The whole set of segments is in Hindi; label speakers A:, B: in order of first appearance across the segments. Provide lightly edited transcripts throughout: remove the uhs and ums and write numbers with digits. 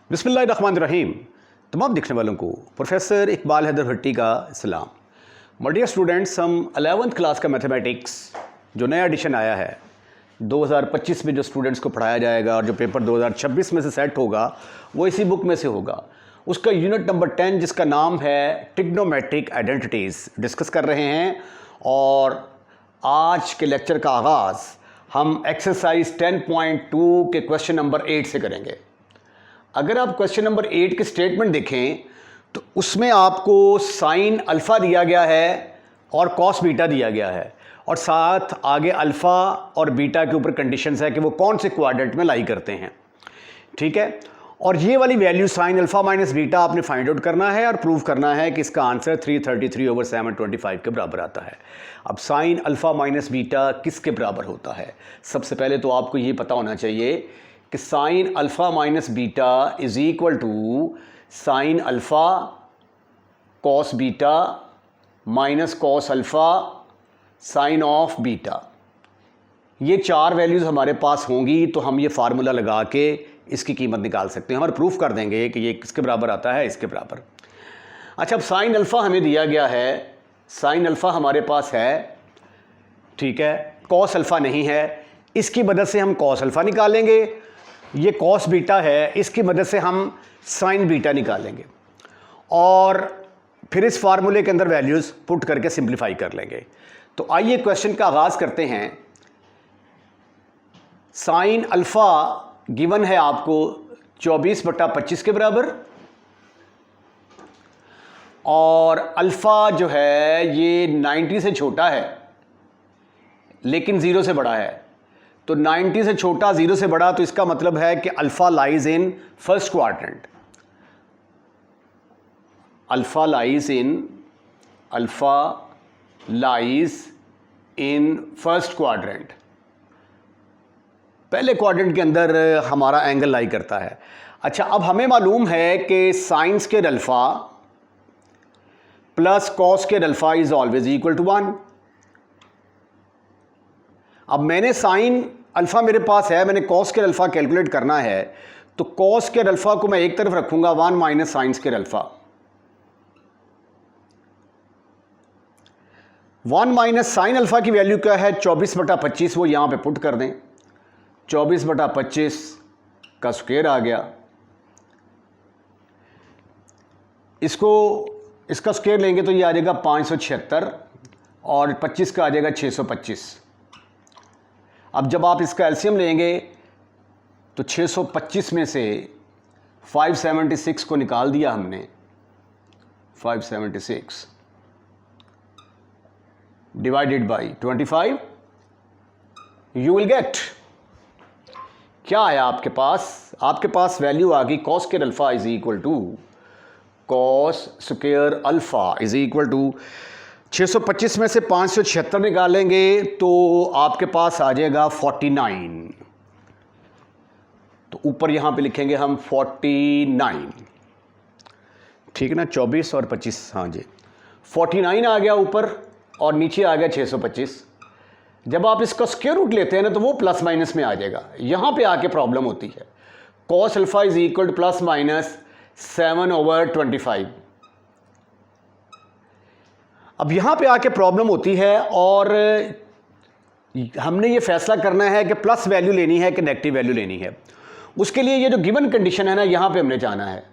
A: बिस्मिल्लाहिर्रहमानिर्रहीम। तमाम देखने वालों को प्रोफेसर इकबाल हैदर भट्टी का सलाम। माय डियर स्टूडेंट्स, हम 11th क्लास का मैथमेटिक्स जो नया एडिशन आया है 2025 में जो स्टूडेंट्स को पढ़ाया जाएगा और जो पेपर 2026 में से सेट होगा वो इसी बुक में से होगा। उसका यूनिट नंबर 10 जिसका नाम है ट्रिग्नोमेट्रिक आइडेंटिटीज़ डिस्कस कर रहे हैं। और आज के लेक्चर का आगाज़ हम एक्सरसाइज 10.2 के क्वेश्चन नंबर 8 से करेंगे। अगर आप क्वेश्चन नंबर 8 के स्टेटमेंट देखें तो उसमें आपको साइन अल्फ़ा दिया गया है और कॉस बीटा दिया गया है और साथ आगे अल्फ़ा और बीटा के ऊपर कंडीशंस है कि वो कौन से क्वाड्रेंट में लाई करते हैं। ठीक है, और ये वाली value sign alpha minus beta आपने फाइंड आउट करना है और प्रूव करना है कि इसका आंसर 333/725 के बराबर आता है। अब साइन अल्फ़ा माइनस बीटा किसके बराबर होता है? सबसे पहले तो आपको ये पता होना चाहिए कि sine alpha minus beta is equal to sine alpha cos beta minus cos alpha sine of beta. ये चार वैल्यूज़ हमारे पास होंगी तो हम ये फार्मूला लगा के इसकी कीमत निकाल सकते हैं और प्रूफ कर देंगे कि ये किसके बराबर आता है, इसके बराबर। अच्छा, अब साइन अल्फ़ा हमें दिया गया है, साइन अल्फ़ा हमारे पास है, ठीक है, कॉस अल्फ़ा नहीं है, इसकी मदद से हम कॉस अल्फ़ा निकालेंगे। ये कॉस बीटा है, इसकी मदद से हम साइन बीटा निकालेंगे और फिर इस फार्मूले के अंदर वैल्यूज़ पुट करके सिंप्लीफाई कर लेंगे। तो आइए क्वेश्चन का आगाज़ करते हैं। साइन अल्फ़ा गिवन है आपको 24/25 के बराबर और अल्फ़ा जो है ये 90 से छोटा है लेकिन 0 से बड़ा है। तो 90 से छोटा 0 से बड़ा, तो इसका मतलब है कि alpha lies in first quadrant. Alpha lies in first quadrant, पहले क्वाड्रेंट के अंदर हमारा एंगल लाई करता है। अच्छा, अब हमें मालूम है कि sine square alpha plus cos square alpha is always equal to 1। अब मैंने साइन अल्फ़ा मेरे पास है, मैंने कॉस स्क्वायर अल्फ़ा कैलकुलेट करना है, तो कॉस स्क्वायर अल्फ़ा को मैं एक तरफ रखूंगा 1 minus sine square alpha. 1 minus sine alpha की वैल्यू क्या है? 24/25, वो यहां पे पुट कर दें। 24/25 का स्क्वायर आ गया, इसका स्क्वायर लेंगे तो ये आ जाएगा 576 और 25 का आ जाएगा 625। अब जब आप इसका एलसीएम लेंगे तो 625 में से 576 को निकाल दिया हमने, 576 divided by 25, you will get क्या आया आपके पास? आपके पास वैल्यू आ गई cos square alpha is equal to cos square alpha is equal to 625 में से 576 निकालेंगे तो आपके पास आ जाएगा 49। तो ऊपर यहां पे लिखेंगे हम 49, ठीक है ना, 24 और 25, हाँ जी, 49 आ गया ऊपर और नीचे आ गया 625। जब आप इसका स्क्वायर रूट लेते हैं ना तो वो प्लस माइनस में आ जाएगा। यहां पे आके प्रॉब्लम होती है। Cos alpha is equal two plus minus 7/25। अब यहां पे आके प्रॉब्लम होती है और हमने ये फैसला करना है कि प्लस वैल्यू लेनी है कि नेगेटिव वैल्यू लेनी है। उसके लिए ये जो गिवन कंडीशन है ना, यहां पे हमने जाना है।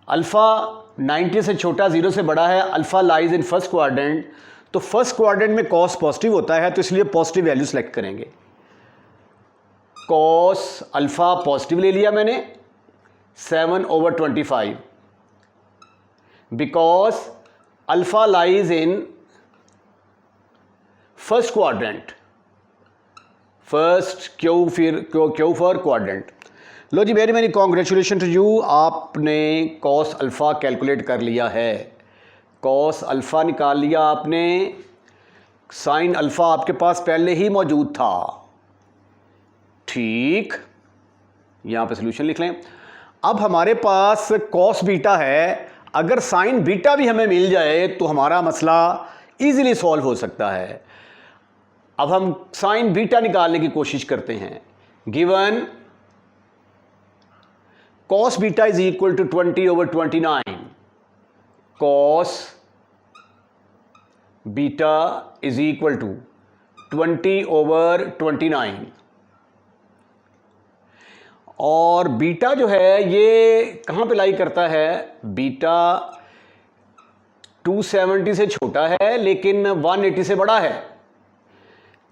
A: अल्फ़ा 90 से छोटा 0 से बड़ा है, alpha lies in first quadrant, तो फर्स्ट क्वाड्रेंट में कॉस पॉजिटिव होता है तो इसलिए पॉजिटिव वैल्यू सेलेक्ट करेंगे। कॉस अल्फ़ा पॉजिटिव ले लिया मैंने 7/25 because alpha lies in first quadrant, first Q for quadrant. लो जी, very very congratulation to you, आपने कॉस अल्फ़ा कैलकुलेट कर लिया है। कॉस अल्फ़ा निकाल लिया आपने, साइन अल्फ़ा आपके पास पहले ही मौजूद था, ठीक, यहां पे सोल्यूशन लिख लें। अब हमारे पास कॉस बीटा है, अगर साइन बीटा भी हमें मिल जाए तो हमारा मसला इजीली सॉल्व हो सकता है। अब हम साइन बीटा निकालने की कोशिश करते हैं। Given cos beta is equal to 20/29, cos beta is equal to 20/29, और बीटा जो है ये कहाँ पे लाई करता है, बीटा 270 से छोटा है लेकिन 180 से बड़ा है।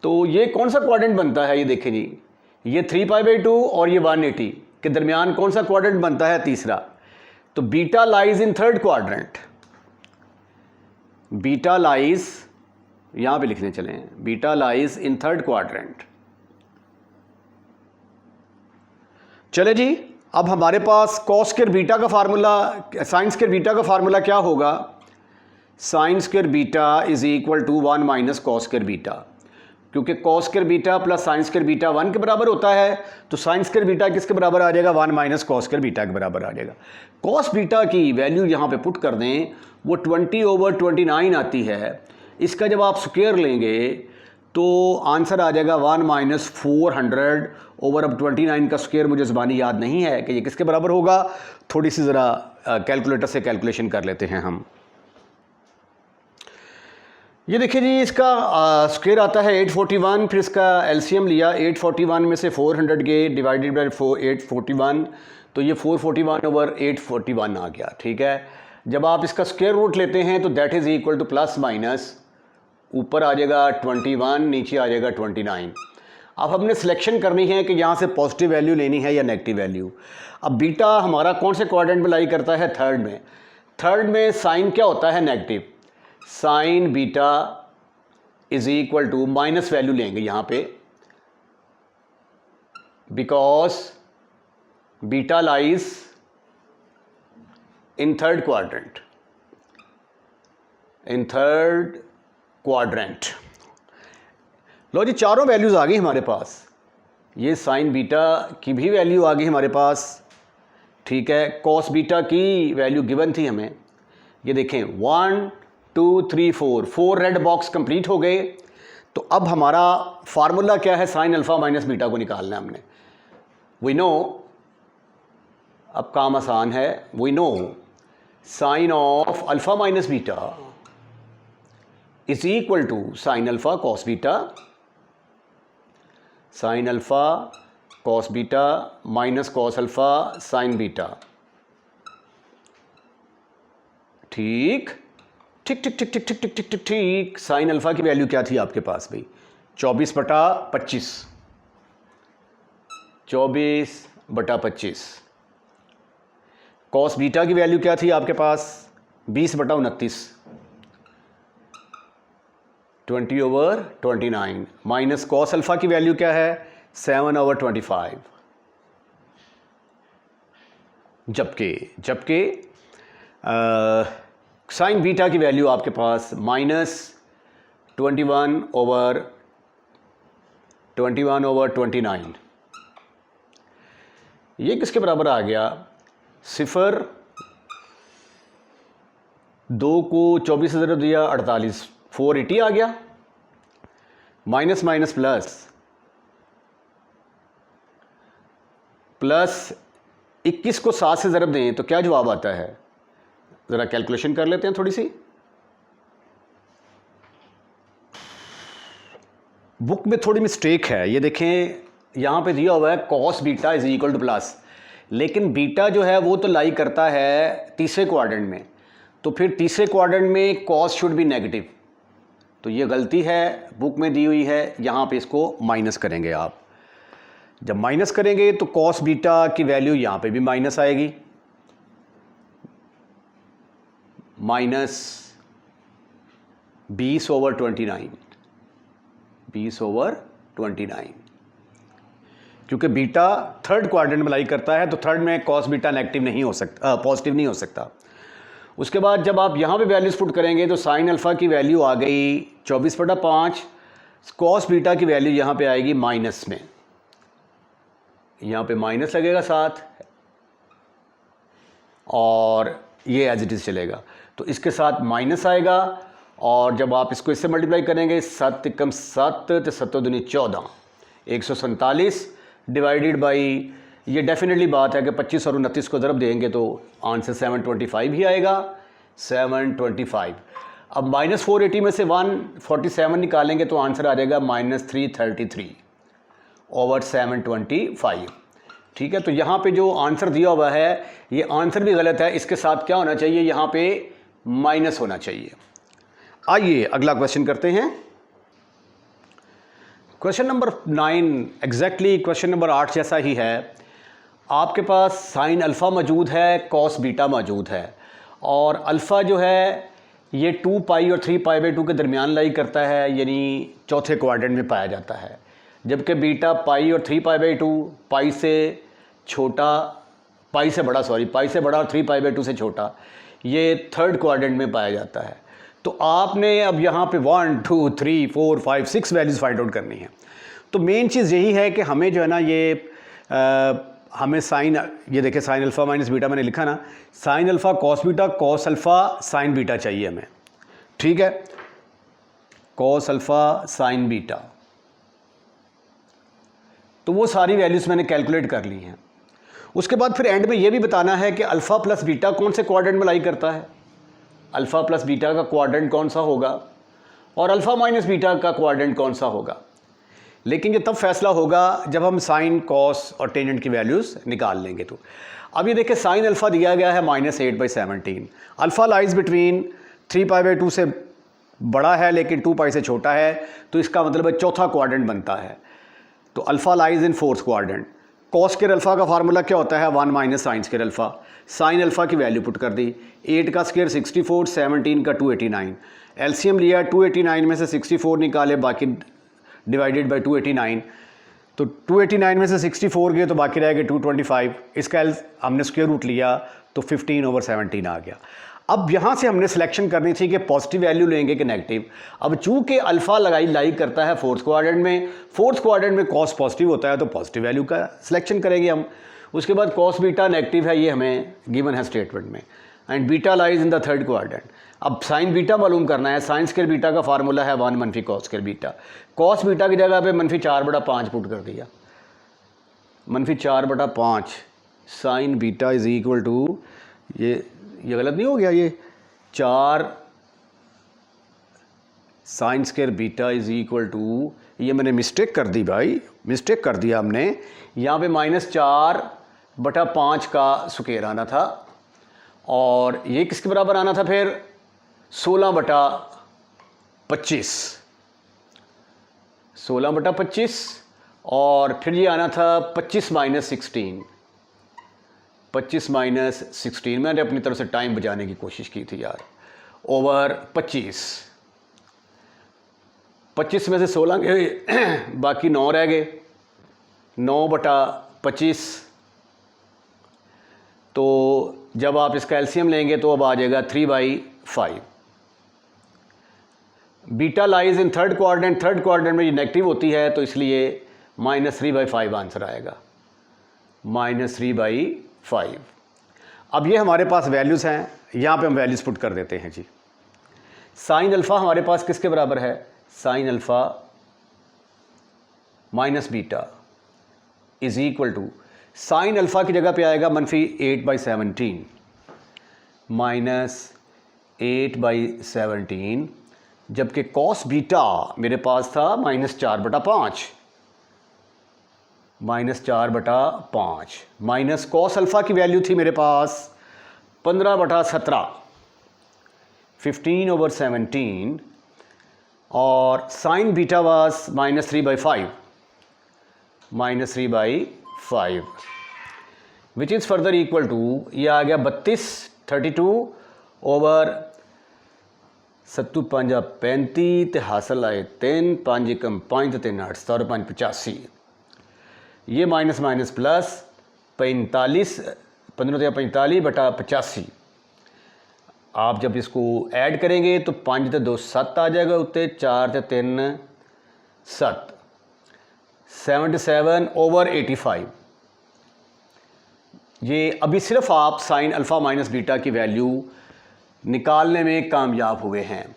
A: तो ये कौन सा क्वाड्रेंट बनता है, ये देखें जी, ये 3π/2 और ये 180 के दरमियान कौन सा क्वाड्रेंट बनता है, तीसरा। तो beta lies in third quadrant, beta lies, यहां पे लिखने चलें, beta lies in third quadrant. चले जी, अब हमारे पास कॉस स्क्वायर बीटा का फार्मूला, साइन स्क्वायर बीटा का फार्मूला क्या होगा, sine square beta is equal to 1 minus cos square beta, क्योंकि cos square beta plus sine square beta 1 के बराबर होता है, तो साइन स्क्वायर बीटा किसके बराबर आ जाएगा, 1 माइनस कॉस स्क्वायर बीटा के बराबर आ जाएगा। कॉस बीटा की वैल्यू यहाँ पे पुट कर दें, वो 20/29 आती है। इसका जब आप स्क्वायर लेंगे तो आंसर आ जाएगा 1 माइनस 400 ओवर, अब 29 का स्क्वायर मुझे ज़बानी याद नहीं है कि ये किसके बराबर होगा, थोड़ी सी ज़रा कैलकुलेटर से कैलकुलेशन कर लेते हैं हम। ये देखिए जी, इसका स्क्वायर आता है 841, फिर इसका एलसीएम लिया, 841 में से 400 के डिवाइडेड बाय 841, तो ये 441/841 आ गया, ठीक है। जब आप इसका स्क्वायर रूट लेते हैं तो that is equal two plus minus, ऊपर आ जाएगा 21, नीचे आ जाएगा 29। अब हमने सिलेक्शन करनी है कि यहाँ से पॉजिटिव वैल्यू लेनी है या नेगेटिव वैल्यू। अब बीटा हमारा कौन से क्वाड्रेंट में लाई करता है, थर्ड में। थर्ड में साइन क्या होता है, negative, sine beta is equal to, minus value लेंगे यहाँ पे, because beta lies in third quadrant, in third quadrant. लो जी, चारों वैल्यूज आ गई हमारे पास, ये साइन बीटा की भी वैल्यू आ गई हमारे पास, ठीक है। कॉस बीटा की वैल्यू गिवन थी हमें, ये देखें 1 2 3 4 रेड बॉक्स कंप्लीट हो गए। तो अब हमारा फार्मूला क्या है, साइन अल्फा माइनस बीटा को निकालना है हमने। वी नो, अब काम आसान है, we know sine of alpha minus beta is equal to sine alpha cos beta, sine alpha cos beta minus cos alpha sine beta, ठीक ठीक ठीक ठीक ठीक ठीक ठीक ठीक ठीक ठीक। साइन अल्फा की वैल्यू क्या थी आपके पास भाई, 24/25, 24/25। कॉस बीटा की वैल्यू क्या थी आपके पास, 20/29, 20/29, माइनस कॉस अल्फा की वैल्यू क्या है, 7/25। जबकि साइन बीटा की वैल्यू आपके पास -21/29। ये किसके बराबर आ गया, 0, 2 को 24 से ज़रा दिया 48, 480 आ गया, माइनस माइनस प्लस 21 को 7 से ज़रब दें तो क्या जवाब आता है, ज़रा कैलकुलेशन कर लेते हैं थोड़ी सी। बुक में थोड़ी मिस्टेक है, ये देखें यहाँ पे दिया हुआ है cos beta is equal two plus, लेकिन बीटा जो है वो तो लाई करता है तीसरे क्वाड्रेंट में, तो फिर तीसरे क्वाड्रेंट में कॉस शुड बी नेगेटिव, तो ये गलती है बुक में दी हुई है। यहाँ पे इसको माइनस करेंगे आप, जब माइनस करेंगे तो कॉस बीटा की वैल्यू यहाँ पे भी माइनस आएगी, -20/29, 20/29, क्योंकि बीटा थर्ड क्वाड्रेंट में लाई करता है, तो थर्ड में कॉस बीटा नेगेटिव नहीं हो सकता, पॉजिटिव नहीं हो सकता। उसके बाद जब आप यहाँ पे वैल्यूज पुट करेंगे तो साइन अल्फा की वैल्यू आ गई 24/5, कॉस बीटा की वैल्यू यहाँ पे आएगी माइनस में, यहाँ पे माइनस लगेगा साथ, और ये एज इट इज़ चलेगा, तो इसके साथ माइनस आएगा, और जब आप इसको इससे मल्टीप्लाई करेंगे 7 × 7 तो 7 दूनी 14, 147 डिवाइडेड बाई ये डेफिनेटली बात है कि 25 और 29 को ज़रब देंगे तो आंसर 725 ही आएगा, 725। अब -480 में से 147 निकालेंगे तो आंसर आ जाएगा -333 ओवर 725। ठीक है, तो यहाँ पे जो आंसर दिया हुआ है ये आंसर भी गलत है, इसके साथ क्या होना चाहिए, यहाँ पे माइनस होना चाहिए। आइए अगला क्वेश्चन करते हैं। Question number 9 exactly question number 8 जैसा ही है। आपके पास साइन अल्फ़ा मौजूद है, कॉस बीटा मौजूद है, और अल्फ़ा जो है ये 2 पाई और 3 पाई बाई 2 के दरमियान लाई करता है, यानी चौथे क्वाड्रेंट में पाया जाता है, जबकि बीटा पाई और 3 पाई बाई 2 पाई से बड़ा और 3 पाई बाई 2 से छोटा, ये थर्ड क्वाड्रेंट में पाया जाता है। तो आपने अब यहाँ पे 1 2 3 4 5 6 वैल्यूज़ फाइंड आउट करनी है। तो मेन चीज़ यही है कि हमें जो है ना ये हमें साइन, ये देखिए साइन अल्फ़ा माइनस बीटा मैंने लिखा ना, sign alpha cos beta, cos alpha sine beta चाहिए हमें। ठीक है, कॉस अल्फ़ा साइन बीटा, तो वो सारी वैल्यूज़ मैंने कैलकुलेट कर ली हैं। उसके बाद फिर एंड में ये भी बताना है कि अल्फ़ा प्लस बीटा कौन से क्वाड्रेंट में लाई करता है, अल्फ़ा प्लस बीटा का क्वाड्रेंट कौन सा होगा और अल्फ़ा माइनस बीटा का क्वाड्रेंट कौन सा होगा। लेकिन ये तब फैसला होगा जब हम साइन, कॉस और टेंजेंट की वैल्यूज़ निकाल लेंगे। तो अब ये देखिए साइन अल्फ़ा दिया गया है -8/17, alpha lies between 3 pi by 2 से बड़ा है लेकिन 2 पाई से छोटा है, तो इसका मतलब है चौथा क्वाड्रेंट बनता है। तो alpha lies in fourth quadrant. Cos के अल्फ़ा का फार्मूला क्या होता है, 1 minus sine square alpha. Sign alpha की वैल्यू पुट कर दी, 8 का स्क्वायर 64, 17 का 289, एलसीएम लिया 289 में से 64 निकाले, बाकी डिवाइडेड बाई 289, तो 289 में से 64 गए तो बाकी रह गए 225, इसका हमने स्क्वायर रूट लिया तो 15/17 आ गया। अब यहाँ से हमने सिलेक्शन करनी थी कि पॉजिटिव वैल्यू लेंगे कि नेगेटिव। अब चूँकि अल्फ़ा लाइक करता है फोर्थ क्वाड्रेंट में, फोर्थ क्वाड्रेंट में कॉस पॉजिटिव होता है तो पॉजिटिव वैल्यू का सिलेक्शन करेंगे हम। उसके बाद कॉस बीटा नेगेटिव है, ये हमें गिवन है स्टेटमेंट में, and beta lies in the third quadrant. अब साइन बीटा मालूम करना है, साइन स्क्वायर बीटा का फार्मूला है 1 मनफी cos square beta. Cos beta की जगह पे -4/5 पुट कर दिया, -4/5 sine beta is equal to, ये गलत नहीं हो गया, ये 4 sine square beta is equal to, ये मैंने मिस्टेक कर दी भाई, मिस्टेक कर दिया हमने, यहाँ पे -4/5 का स्क्वायर आना था और ये किसके बराबर आना था फिर 16/25, 16/25, और फिर ये आना था 25 - 16, 25 - 16, मैंने अपनी तरफ से टाइम बचाने की कोशिश की थी यार, ओवर 25, 25 में से 16 गए, बाकी 9 रह गए, 9/25। तो जब आप इसका एलसीएम लेंगे तो अब आ जाएगा 3/5। Beta lies in third quadrant, third quadrant में ये नेगेटिव होती है तो इसलिए -3/5 आंसर आएगा, -3/5। अब ये हमारे पास वैल्यूज़ हैं, यहाँ पे हम वैल्यूज़ पुट कर देते हैं जी। साइन अल्फ़ा हमारे पास किसके बराबर है, sine alpha minus beta is equal to, sine alpha की जगह पे आएगा -8/17, -8/17, जबकि कॉस बीटा मेरे पास था -4/5, -4/5, माइनस कॉस अल्फ़ा की वैल्यू थी मेरे पास 15/17, 15/17, और sine beta was -3/5, -3/5, which is further equal to, ये आ गया 32 ओवर 7 5 35 ते हासिल आए 3, 5 एकम 5 3 8 17 5 85, ये माइनस माइनस प्लस 45, 15/45/85। आप जब इसको ऐड करेंगे तो 5 ते 2 7 आ जाएगा उत्ते, 4 ते 3 7, 77/85। ये अभी सिर्फ आप साइन अल्फ़ा माइनस बीटा की वैल्यू निकालने में कामयाब हुए हैं।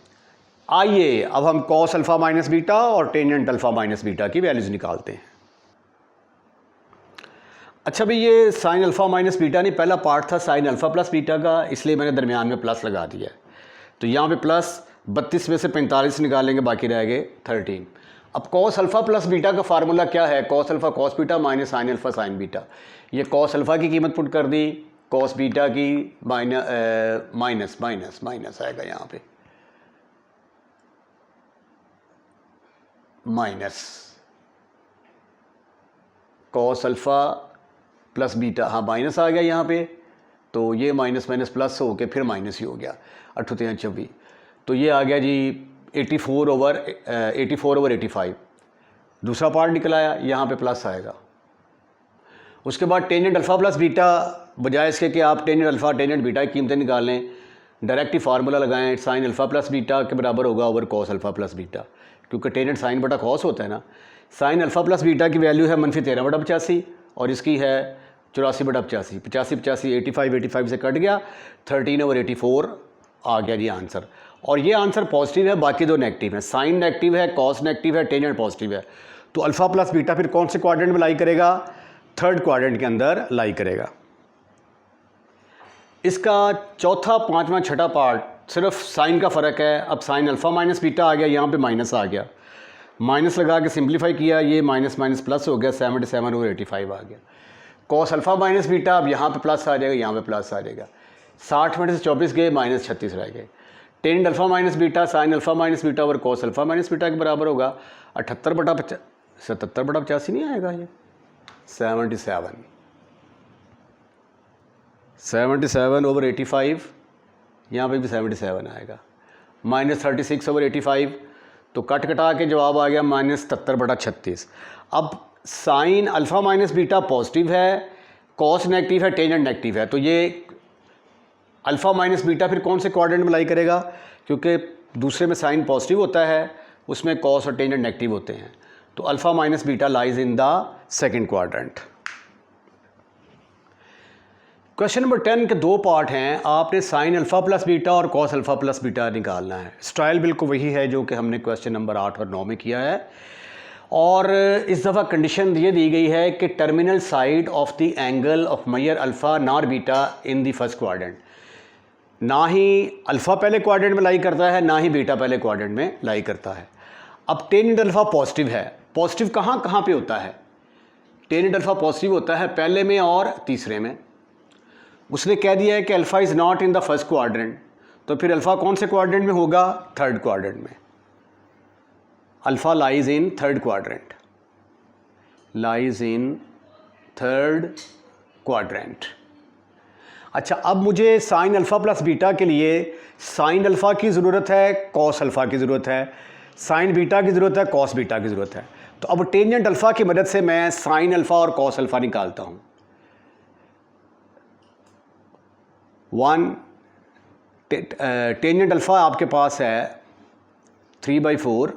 A: आइए अब हम कॉस अल्फ़ा माइनस बीटा और टेंजेंट अल्फ़ा माइनस बीटा की वैल्यूज़ निकालते हैं। अच्छा भाई, ये साइन अल्फ़ा माइनस बीटा नहीं, पहला पार्ट था साइन अल्फ़ा प्लस बीटा का, इसलिए मैंने दरमियान में प्लस लगा दिया है। तो यहाँ पे प्लस 32 में से 45 निकालेंगे, बाकी रह गए 13। अब कॉस अल्फ़ा प्लस बीटा का फार्मूला क्या है? Cos alpha cos beta minus sine alpha sine beta. ये कॉस अल्फ़ा की कीमत पुट कर दी, कॉस बीटा की माइनस माइनस माइनस आएगा यहाँ पे, minus cos alpha plus beta, हाँ माइनस आ गया यहाँ पे, तो ये माइनस माइनस प्लस हो के फिर माइनस ही हो गया, 28 तो ये आ गया जी 84 ओवर 85। दूसरा पार्ट निकल आया, यहाँ पे प्लस आएगा। उसके बाद टेंजेंट अल्फ़ा प्लस बीटा, बजाय इसके कि आप टेंजेंट अल्फ़ा टेंजेंट बीटा की कीमतें निकाल लें, डायरेक्ट ही फार्मूला लगाएं, साइन अल्फ़ा प्लस बीटा के बराबर होगा over cos alpha plus beta, क्योंकि टेंजेंट साइन बटा कॉस होता है ना। साइन अल्फ़ा प्लस बीटा की वैल्यू है -13/85 और इसकी है 84/85, 85 85 से कट गया, 13/84 आ गया जी आंसर। और ये आंसर पॉजिटिव है, बाकी दो नेगेटिव है। साइन नेगेटिव है, कॉस नेगेटिव है, टेंजेंट पॉजिटिव है। तो अल्फ़ा प्लस बीटा फिर कौन से क्वाड्रेंट में लाई करेगा? थर्ड क्वाड्रेंट के अंदर लाई करेगा। इसका चौथा, पांचवा, छठा पार्ट सिर्फ साइन का फ़र्क है। अब साइन अल्फ़ा माइनस बीटा आ गया, यहाँ पे माइनस आ गया, माइनस लगा के सिंप्लीफाई किया, ये माइनस माइनस प्लस हो गया, 77/85 आ गया। कॉस अल्फ़ा माइनस बीटा, अब यहाँ पे प्लस आ जाएगा, यहाँ पे प्लस आ जाएगा, 60 में से 24 गए, -36 रह गए। Tangent alpha minus beta sine alpha minus beta और कॉस अल्फ़ा माइनस बीटा के बराबर होगा 77/85 नहीं आएगा, ये 77/85, यहाँ पे भी 77 आएगा, -36/85, तो कट कटा के जवाब आ गया -77/36। अब sign alpha minus beta positive है, कॉस नेगेटिव है, टेंजेंट नेगेटिव है, तो ये अल्फ़ा माइनस बीटा फिर कौन से क्वाड्रेंट में लाई करेगा? क्योंकि दूसरे में साइन पॉजिटिव होता है, उसमें कॉस और टेंजेंट नेगेटिव होते हैं, तो alpha minus beta lies in the second quadrant. Question number 10 के दो पार्ट हैं, आपने साइन अल्फ़ा प्लस बीटा और कॉस अल्फ़ा प्लस बीटा निकालना है। स्टाइल बिल्कुल वही है जो कि हमने क्वेश्चन नंबर 8 और 9 में किया है, और इस दफ़ा कंडीशन ये दी गई है कि terminal side of the angle of measure alpha nor beta in the first quadrant. ना ही अल्फ़ा पहले क्वाड्रेंट में लाई करता है, ना ही बीटा पहले क्वाड्रेंट में लाई करता है। अब टेंजेंट अल्फ़ा पॉजिटिव है, पॉजिटिव कहाँ कहाँ पे होता है? टेंजेंट अल्फ़ा पॉजिटिव होता है पहले में और तीसरे में। उसने कह दिया है कि alpha is not in the first quadrant, तो फिर अल्फ़ा कौन से क्वाड्रेंट में होगा? थर्ड क्वाड्रेंट में। Alpha lies in third quadrant, lies in third quadrant. अच्छा, अब मुझे साइन अल्फ़ा प्लस बीटा के लिए साइन अल्फ़ा की ज़रूरत है, कॉस अल्फ़ा की ज़रूरत है, साइन बीटा की ज़रूरत है, कॉस बीटा की ज़रूरत है। तो अब टेंजेंट अल्फ़ा की मदद से मैं साइन अल्फ़ा और कॉस अल्फ़ा निकालता हूँ। 1 टेंजेंट अल्फ़ा आपके पास है 3/4,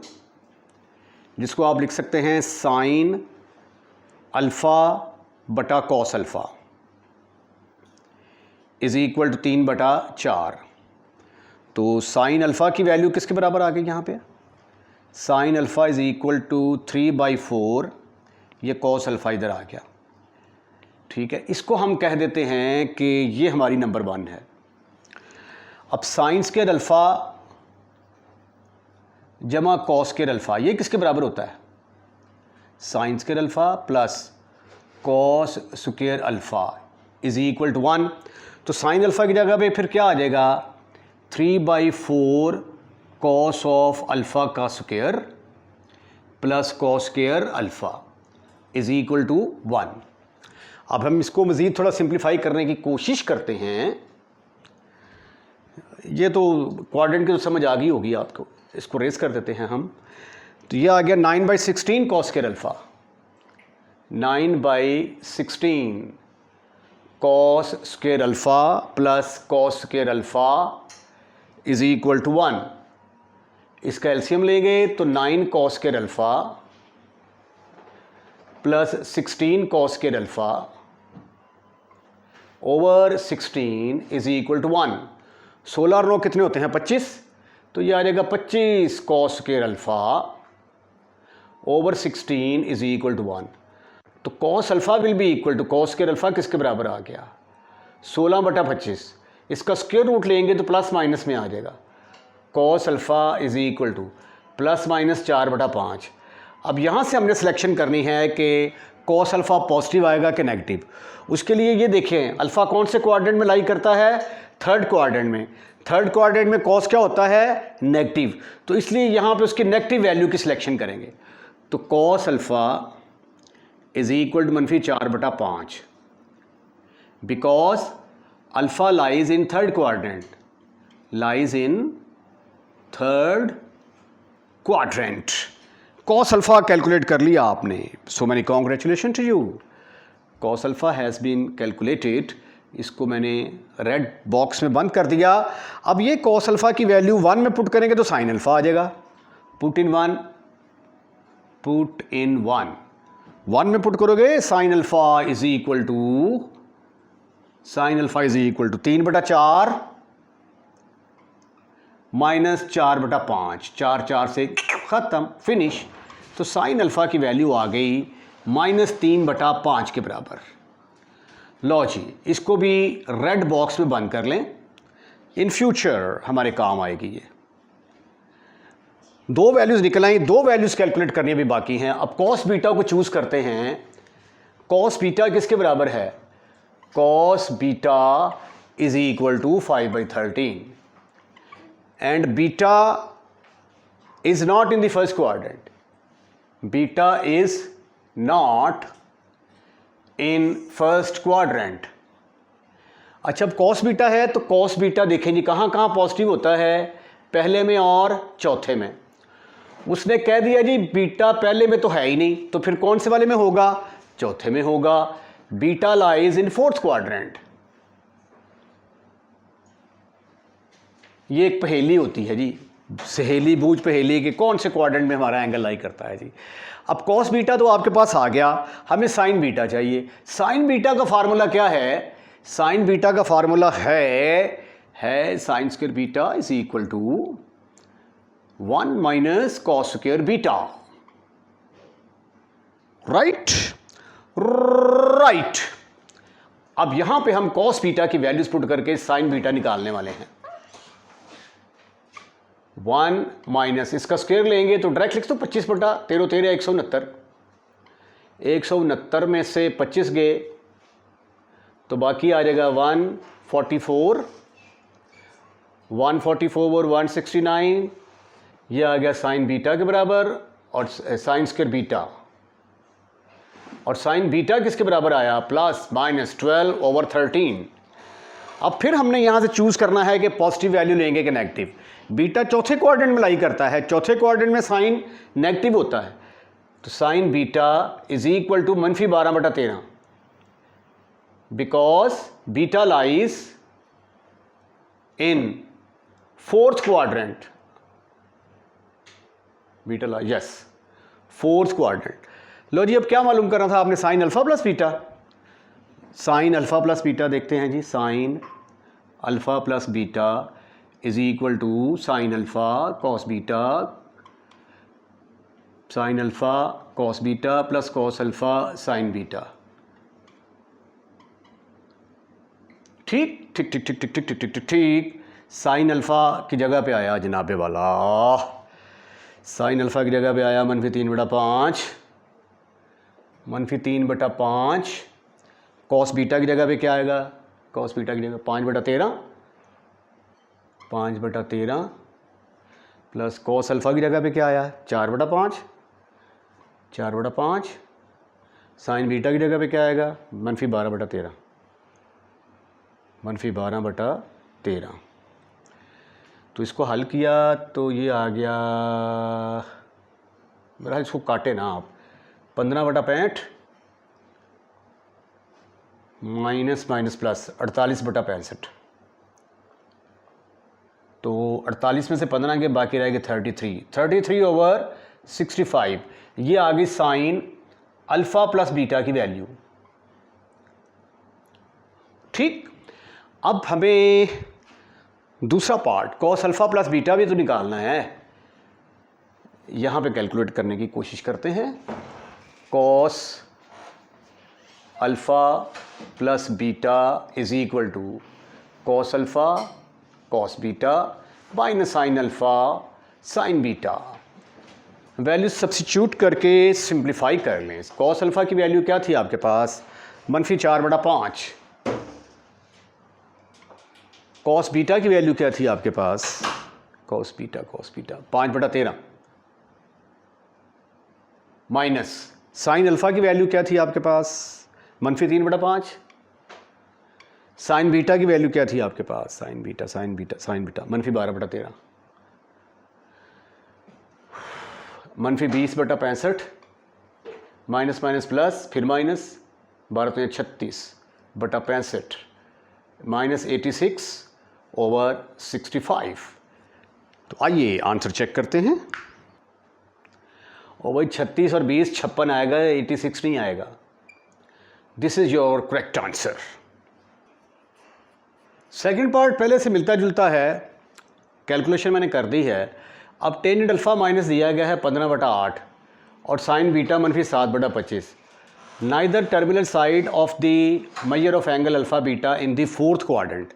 A: जिसको आप लिख सकते हैं साइन अल्फ़ा बटा cos alpha is equal to 3/4। तो साइन अल्फ़ा की वैल्यू किसके बराबर आ गई यहाँ पे? Sine alpha is equal to 3/4, ये कॉस अल्फ़ा इधर आ गया, ठीक है। इसको हम कह देते हैं कि ये हमारी नंबर 1 है। अब साइन स्क्वायर अल्फ़ा जमा कॉस स्क्वायर अल्फ़ा, ये किसके बराबर होता है? Sine square alpha plus cos square alpha is equal to 1। तो साइन अल्फ़ा की जगह पे फिर क्या आ जाएगा? 3/4 कॉस ऑफ अल्फ़ा का square plus cos square alpha is equal to 1। अब हम इसको मज़ीद थोड़ा सिंप्लीफाई करने की कोशिश करते हैं। ये तो क्वाड्रेंट की तो समझ आ गई होगी आपको, इसको रेस कर देते हैं हम। तो ये आ गया 9/16 cos square alpha, 9/16 cos square alpha plus cos square alpha is equal to 1। इसका एलसीएम लेंगे तो 9 cos square alpha plus 16 cos square alpha over 16 is equal to 1। 16 और 9 कितने होते हैं? 25। तो ये आ जाएगा 25 cos square alpha over 16 is equal to 1। तो तो cos alpha will be equal to cos square alpha किसके बराबर आ गया 16/25। इसका स्क्वायर रूट लेंगे तो प्लस माइनस में आ जाएगा। Cos alpha is equal two plus minus 4/5। अब यहाँ से हमने सिलेक्शन करनी है कि कॉस अल्फ़ा पॉजिटिव आएगा कि नेगेटिव। उसके लिए ये देखें अल्फ़ा कौन से क्वाड्रेंट में लाई करता है, थर्ड क्वाड्रेंट में। थर्ड क्वाड्रेंट में कॉस क्या होता है, नेगेटिव, तो इसलिए यहाँ पे उसकी नेगेटिव वैल्यू की सिलेक्शन करेंगे। तो cos alpha is equal to -4/5 because alpha lies in third quadrant, lies in third quadrant. Cos alpha calculate कर लिया आपने, so many congratulation to you. Cos alpha has been calculated. इसको मैंने रेड बॉक्स में बंद कर दिया। अब ये कॉस अल्फ़ा की वैल्यू 1 में पुट करेंगे तो साइन अल्फ़ा आ जाएगा। पुट इन 1 1 में पुट करोगे sine alpha is equal to 3/4 minus 4/5, 4 से ख़त्म, फिनिश। तो साइन अल्फ़ा की वैल्यू आ गई -3/5 के बराबर। लो जी, इसको भी रेड बॉक्स में बंद कर लें, इन फ्यूचर हमारे काम आएगी ये। 2 वैल्यूज़ निकल आई, 2 वैल्यूज़ कैलकुलेट करनी भी बाकी हैं। अब कॉस बीटा को चूज़ करते हैं। कॉस बीटा किसके बराबर है, cos beta is equal to 5/13 and beta is not in the first quadrant, beta is not in first quadrant. अच्छा, अब कॉस बीटा है तो कॉस बीटा देखें जी कहाँ कहाँ पॉजिटिव होता है, पहले में और चौथे में। उसने कह दिया जी बीटा पहले में तो है ही नहीं, तो फिर कौन से वाले में होगा, चौथे में होगा। Beta lies in fourth quadrant. ये एक पहेली होती है जी, सहेली बूझ पहेली के कौन से क्वाड्रेंट में हमारा एंगल लाई करता है जी। अब कॉस बीटा तो आपके पास आ गया, हमें साइन बीटा चाहिए। साइन बीटा का फार्मूला क्या है, साइन बीटा का फार्मूला है sine square beta is equal to 1 minus cos square beta. Right. अब यहां पे हम कॉस बीटा की वैल्यूज पुट करके साइन बीटा निकालने वाले हैं। 1 माइनस इसका स्क्वायर लेंगे तो डायरेक्ट लिख दो 25/13 13 169। 169 में से 25 गए तो बाकी आ जाएगा 144 और 169। ये आ गया साइन बीटा के बराबर और साइन स्क्वायर बीटा, और साइन बीटा किसके बराबर आया, +-12/13। अब फिर हमने यहां से चूज करना है कि पॉजिटिव वैल्यू लेंगे कि नेगेटिव। बीटा चौथे क्वाड्रेंट में लाई करता है, चौथे क्वाड्रेंट में साइन नेगेटिव होता है, तो sine beta is equal to -12/13 because beta lies in fourth quadrant. Beta lies yes fourth quadrant. लो जी, अब क्या मालूम करना था आपने, sine alpha plus beta. Sine alpha plus beta देखते हैं जी, sine alpha plus beta is equal to sine alpha cos beta, sine alpha cos beta plus cos alpha sine beta. ठीक ठीक ठीक ठीक ठीक ठीक ठीक ठीक ठीक। साइन अल्फा की जगह पे आया जनाबे वाला, साइन अल्फा की जगह पे आया -3/5, -3/5। कॉस बीटा की जगह पे क्या आएगा, कॉस बीटा की जगह 5/13, 5/13 प्लस कॉस अल्फा की जगह पे क्या आया 4/5, 4/5। साइन बीटा की जगह पे क्या आएगा -12/13, -12/13। तो इसको हल किया तो ये आ गया, मेरा इसको काटे ना आप, 15/65 माइनस प्लस 48/65। तो 48 में से 15 के बाकी रहेंगे 33/65। ये आ गई साइन अल्फा प्लस बीटा की वैल्यू। ठीक, अब हमें दूसरा part cos alpha plus beta भी तो निकालना है। यहां पे कैलकुलेट करने की कोशिश करते हैं। Cos alpha plus beta is equal to cos alpha cos beta minus sine alpha sine beta. Value substitute करके सिंप्लीफाई कर लें। कॉस अल्फ़ा की वैल्यू क्या थी आपके पास, -4/5। कॉस बीटा की वैल्यू क्या थी आपके पास, cos beta 5/13 minus sine alpha की वैल्यू क्या थी आपके पास, -3/5। साइन बीटा की वैल्यू क्या थी आपके पास, sine beta -12/13 -20/65 minus minus plus फिर माइनस 12×36/65 -86/65। तो आइए आंसर चेक करते हैं। और भाई 36 और 20 56 आएगा, 86 नहीं आएगा। This is your correct answer. Second part पहले से मिलता जुलता है, कैलकुलेशन मैंने कर दी है। अब टेन अल्फ़ा माइनस दिया गया है 15/8 और sine beta -7/25। Neither terminal side of the measure of angle alpha beta in the fourth quadrant.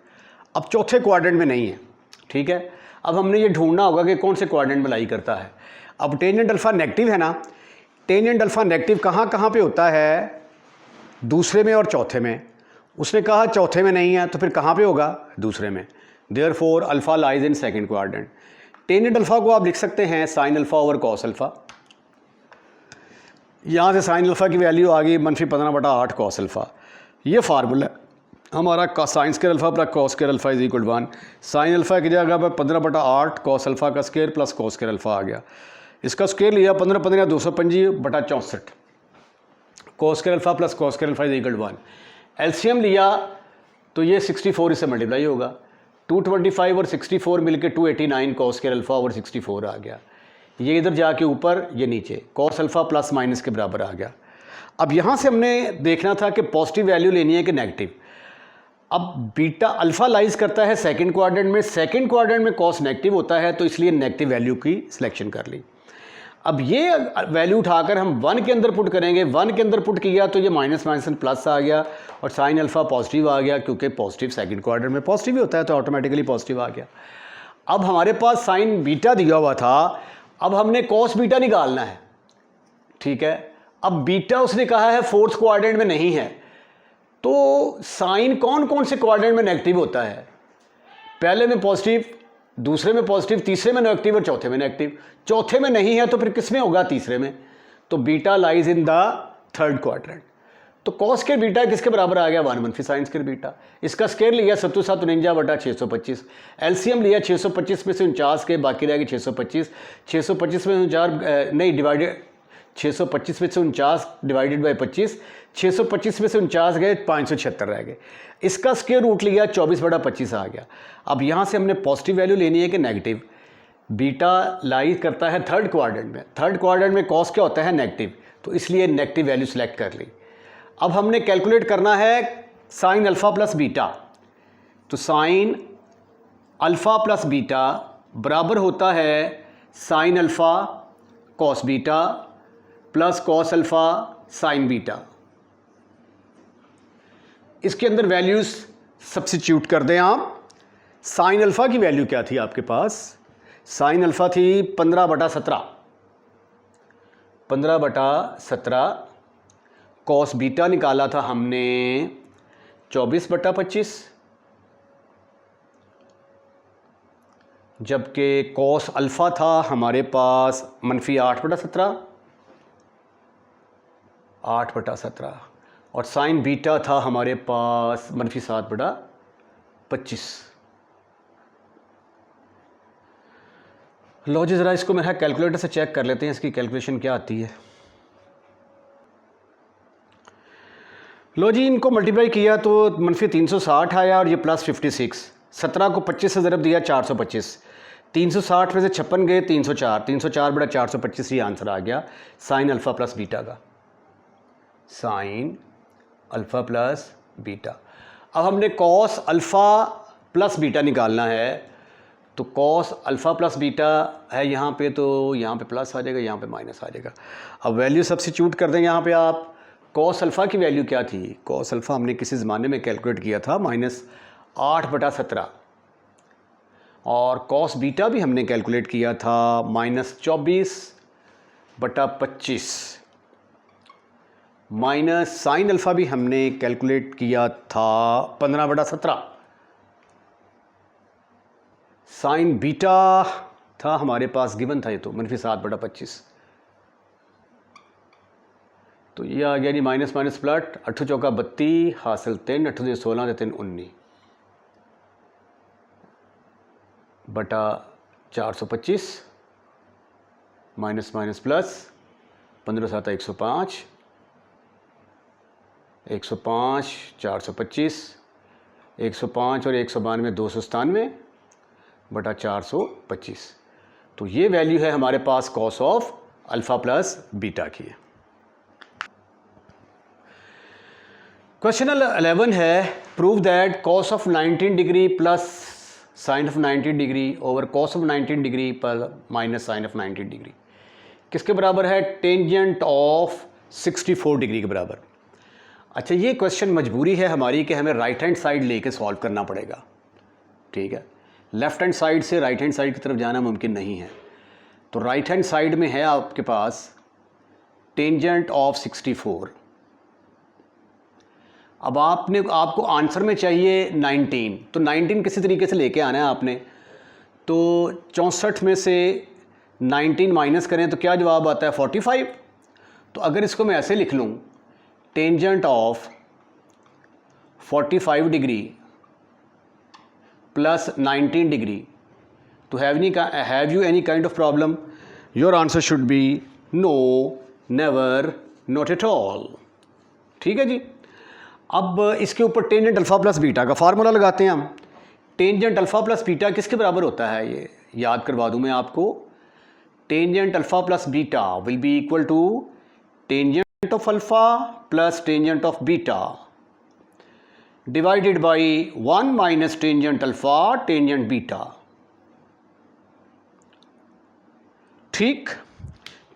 A: अब चौथे क्वाड्रेंट में नहीं है, ठीक है। अब हमने ये ढूंढना होगा कि कौन से क्वाड्रेंट में लाई करता है। अब टेंजेंट अल्फ़ा नेगेटिव है ना, टेंजेंट अल्फ़ा नेगेटिव कहाँ कहाँ पे होता है, दूसरे में और चौथे में। उसने कहा चौथे में नहीं है, तो फिर कहाँ पे होगा, दूसरे में। Therefore alpha lies in second quadrant. Tangent alpha को आप लिख सकते हैं sine alpha over cos alpha. यहाँ से साइन अल्फ़ा की वैल्यू आ गई -15/8 कॉस अल्फ़ा। ये फार्मूला हमारा sine square alpha plus cos square alpha is equal 1। Sine alpha की जगह पर 15/8 कॉस अल्फ़ा का square plus cos square alpha आ गया। इसका स्क्वायर लिया 15 225/64 cos square alpha plus cos square alpha is equal 1। LCM लिया तो ये 64 इससे मल्टीप्लाई होगा। 225 और 64 मिलकर 289 कॉस स्क्वायर अल्फ़ा ओवर 64 आ गया। ये इधर जाके ऊपर, ये नीचे, कॉस अल्फ़ा प्लस माइनस के बराबर आ गया। अब यहाँ से हमने देखना था कि पॉजिटिव वैल्यू लेनी है कि नेगेटिव। अब बीटा अल्फ़ा लाइज करता है सेकंड क्वाड्रेंट में, सेकंड क्वाड्रेंट में कॉस नेगेटिव होता है, तो इसलिए नेगेटिव वैल्यू की सिलेक्शन कर ली। अब ये वैल्यू उठाकर हम 1 के अंदर पुट करेंगे। 1 के अंदर पुट किया तो ये माइनस माइनस प्लस आ गया और साइन अल्फ़ा पॉजिटिव आ गया, क्योंकि पॉजिटिव सेकंड क्वाड्रेंट में पॉजिटिव ही होता है, तो ऑटोमेटिकली पॉजिटिव आ गया। अब हमारे पास साइन बीटा दिया हुआ था, अब हमने कॉस बीटा निकालना है, ठीक है। अब बीटा उसने कहा है फोर्थ क्वाड्रेंट में नहीं है, तो साइन कौन कौन से क्वाड्रेंट में नेगेटिव होता है, पहले में पॉजिटिव, दूसरे में पॉजिटिव, तीसरे में नेगेटिव और चौथे में नेगेटिव। चौथे में नहीं है तो फिर किस में होगा, तीसरे में। तो beta lies in the third quadrant. तो कॉस स्क्वायर बीटा किसके बराबर आ गया, 1 मनफी साइन स्क्वायर बीटा। इसका स्क्वायर लिया 7/749/625। एलसीएम लिया 625 में से 49 के, बाकी रह गए 625। 625 में 49 नहीं डिवाइडेड, 625 में से 49 डिवाइडेड बाई 25, 625 में से 49 गए, 576 रह गए। इसका स्क्वायर रूट लिया 24/25 आ गया। अब यहाँ से हमने पॉजिटिव वैल्यू लेनी है कि नेगेटिव। बीटा लाई करता है थर्ड क्वाड्रेंट में, थर्ड क्वाड्रेंट में कॉस क्या होता है, नेगेटिव, तो इसलिए नेगेटिव वैल्यू सेलेक्ट कर ली। अब हमने कैलकुलेट करना है साइन अल्फ़ा प्लस बीटा। तो साइन अल्फ़ा प्लस बीटा बराबर होता है sine alpha cos beta plus cos alpha sine beta. इसके अंदर वैल्यूज़ सब्स्टिट्यूट कर दें आप। साइन अल्फ़ा की वैल्यू क्या थी आपके पास, साइन अल्फ़ा थी 15/17, 15/17। कॉस बीटा निकाला था हमने 24/25, जबकि कॉस अल्फ़ा था हमारे पास -8/17, 8/17, और साइन बीटा था हमारे पास -7/25। लो जी, ज़रा इसको मेरा कैलकुलेटर से चेक कर लेते हैं, इसकी कैलकुलेशन क्या आती है। लो जी, इनको मल्टीप्लाई किया तो -360 आया और ये +56। 17 को 25 से ज़रब दिया 425। 360 में से 56 गए 304, 304/425 ये आंसर आ गया साइन अल्फ़ा प्लस बीटा का, साइन अल्फ़ा प्लस बीटा। अब हमने कॉस अल्फ़ा प्लस बीटा निकालना है, तो कॉस अल्फ़ा प्लस बीटा है यहाँ पे, तो यहाँ पे प्लस आ जाएगा, यहाँ पे माइनस आ जाएगा। अब वैल्यू सब्स्टिट्यूट कर दें यहाँ पे आप। कॉस अल्फ़ा की वैल्यू क्या थी? कॉस अल्फ़ा हमने किसी ज़माने में कैलकुलेट किया था -8/17, और कॉस बीटा भी हमने कैलकुलेट किया था -24/25, माइनस साइन अल्फ़ा भी हमने कैलकुलेट किया था 15/17, साइन बीटा था हमारे पास गिवन था, ये तो -7/25। तो ये आ गया जी माइनस माइनस प्लट, 8 चौका 32 हासिल 3, 8 से 16 3 19 बटा 425 माइनस माइनस प्लस 15 7 105, 105 425, 105 और 192 297 बटा 425। तो ये वैल्यू है हमारे पास cos of alpha plus beta की। क्वेश्चन 11 है, prove that cos of 19 degree plus sine of 19 degree over cos of 19 degree पर माइनस साइन ऑफ 19 डिग्री किसके बराबर है? टेंजेंट ऑफ 64 डिग्री के बराबर। अच्छा, ये क्वेश्चन मजबूरी है हमारी कि हमें राइट हैंड साइड लेके सॉल्व करना पड़ेगा, ठीक है। लेफ्ट हैंड साइड से राइट हैंड साइड की तरफ जाना मुमकिन नहीं है। तो राइट हैंड साइड में है आपके पास टेंजेंट ऑफ 64। अब आपको आंसर में चाहिए 19, तो 19 किसी तरीके से लेके आना है आपने। तो 64 में से 19 माइनस करें तो क्या जवाब आता है? 45। तो अगर इसको मैं ऐसे लिख लूँ, tangent of 45 degree plus 19 degree, तो have you any kind of problem? Your answer should be no, never, not at all. ठीक है जी। अब इसके ऊपर टेंजेंट अल्फ़ा प्लस बीटा का फार्मूला लगाते हैं हम। टेंजेंट अल्फ़ा प्लस बीटा किसके बराबर होता है? ये याद करवा दूं मैं आपको। Tangent alpha plus beta will be equal to tangent of alpha plus tangent of beta divided by 1 minus tangent alpha tangent beta. ठीक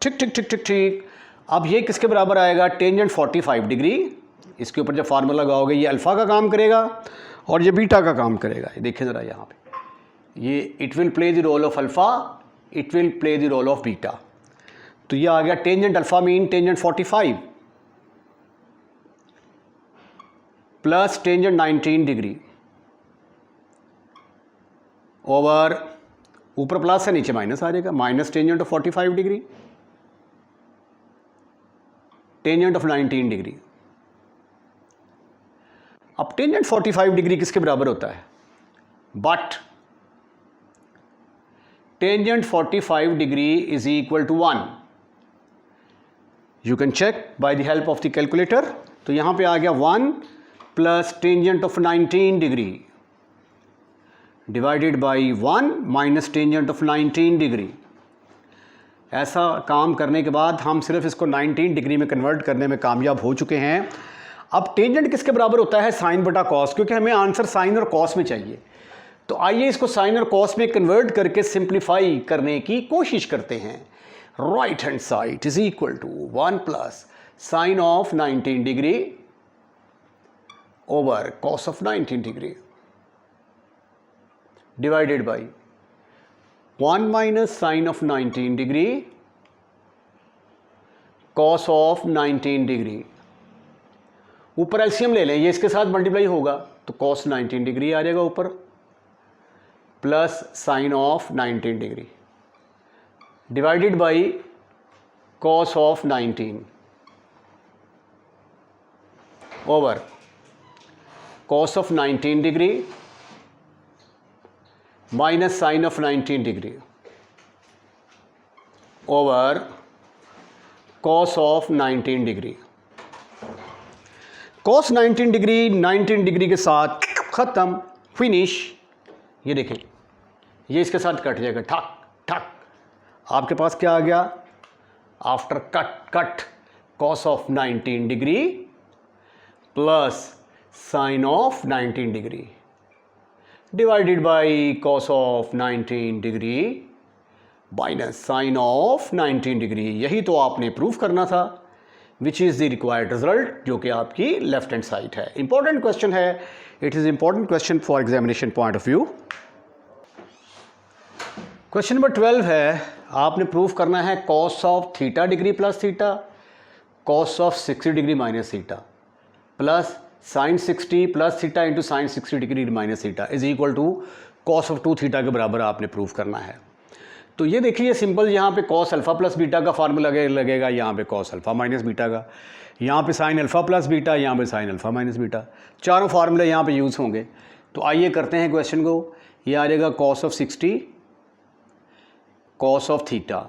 A: ठीक ठीक ठीक ठीक ठीक। अब ये किसके बराबर आएगा? Tangent 45 degree. इसके ऊपर जब फार्मूला लगाओगे ये अल्फ़ा का काम करेगा और ये बीटा का काम करेगा। ये देखिए ज़रा यहाँ पे, ये it will play the role of alpha, it will play the role of beta. तो ये आ गया tangent alpha mean tangent 45 plus tangent 19 degree over, ऊपर प्लस है नीचे माइनस आ जाएगा, minus tangent of 45 degree tangent of 19 degree. अब टेंजेंट 45 डिग्री किसके बराबर होता है? But tangent 45 degree is equal to 1। You can check by the help of the calculator. तो यहां पे आ गया 1 plus tangent of 19 degree divided by 1 minus tangent of 19 degree. ऐसा काम करने के बाद हम सिर्फ इसको 19 डिग्री में कन्वर्ट करने में कामयाब हो चुके हैं। अब टेंजेंट किसके बराबर होता है? साइन बटा कॉस, क्योंकि हमें आंसर साइन और कॉस में चाहिए। तो आइए इसको साइन और कॉस में कन्वर्ट करके सिंप्लीफाई करने की कोशिश करते हैं। Right hand side is equal to 1 plus sine of 19 degree over cos of 19 degree divided by 1 minus sine of 19 degree cos of 19 degree. ऊपर एलसीएम ले लें, ये इसके साथ मल्टीप्लाई होगा तो कॉस 19 डिग्री आ जाएगा ऊपर, plus sine of 19 degree divided by cos of 19 over cos of 19 degree minus sine of 19 degree over cos of 19 degree. Cos 19 degree 19 degree के साथ ख़त्म, फिनिश। ये देखें, ये इसके साथ कट जाएगा, ठक ठक। आपके पास क्या आ गया? After cut cut cos of 19 degree plus sine of 19 degree divided by cos of 19 degree minus sine of 19 degree. यही तो आपने प्रूफ करना था which is the required result, जो कि आपकी लेफ्ट हैंड साइड है। इंपॉर्टेंट क्वेश्चन है, it is important question for examination point of view. Question number 12 है, आपने प्रूफ करना है cos of theta degree plus theta, cos of 60 degree minus theta plus sine 60 plus theta into sine 60 degree minus theta is equal to cos of 2 theta के बराबर आपने प्रूफ करना है। तो ये देखिए सिंपल, यहाँ पे कॉस अल्फा प्लस बीटा का फार्मूला लगेगा, यहाँ पे कॉस अल्फा माइनस बीटा का, यहाँ पे साइन अल्फा प्लस बीटा, यहाँ पे साइन अल्फा माइनस बीटा, चारों फार्मूले यहाँ पे यूज़ होंगे। तो आइए करते हैं क्वेश्चन को। ये आ जाएगा cos of 60 cos of theta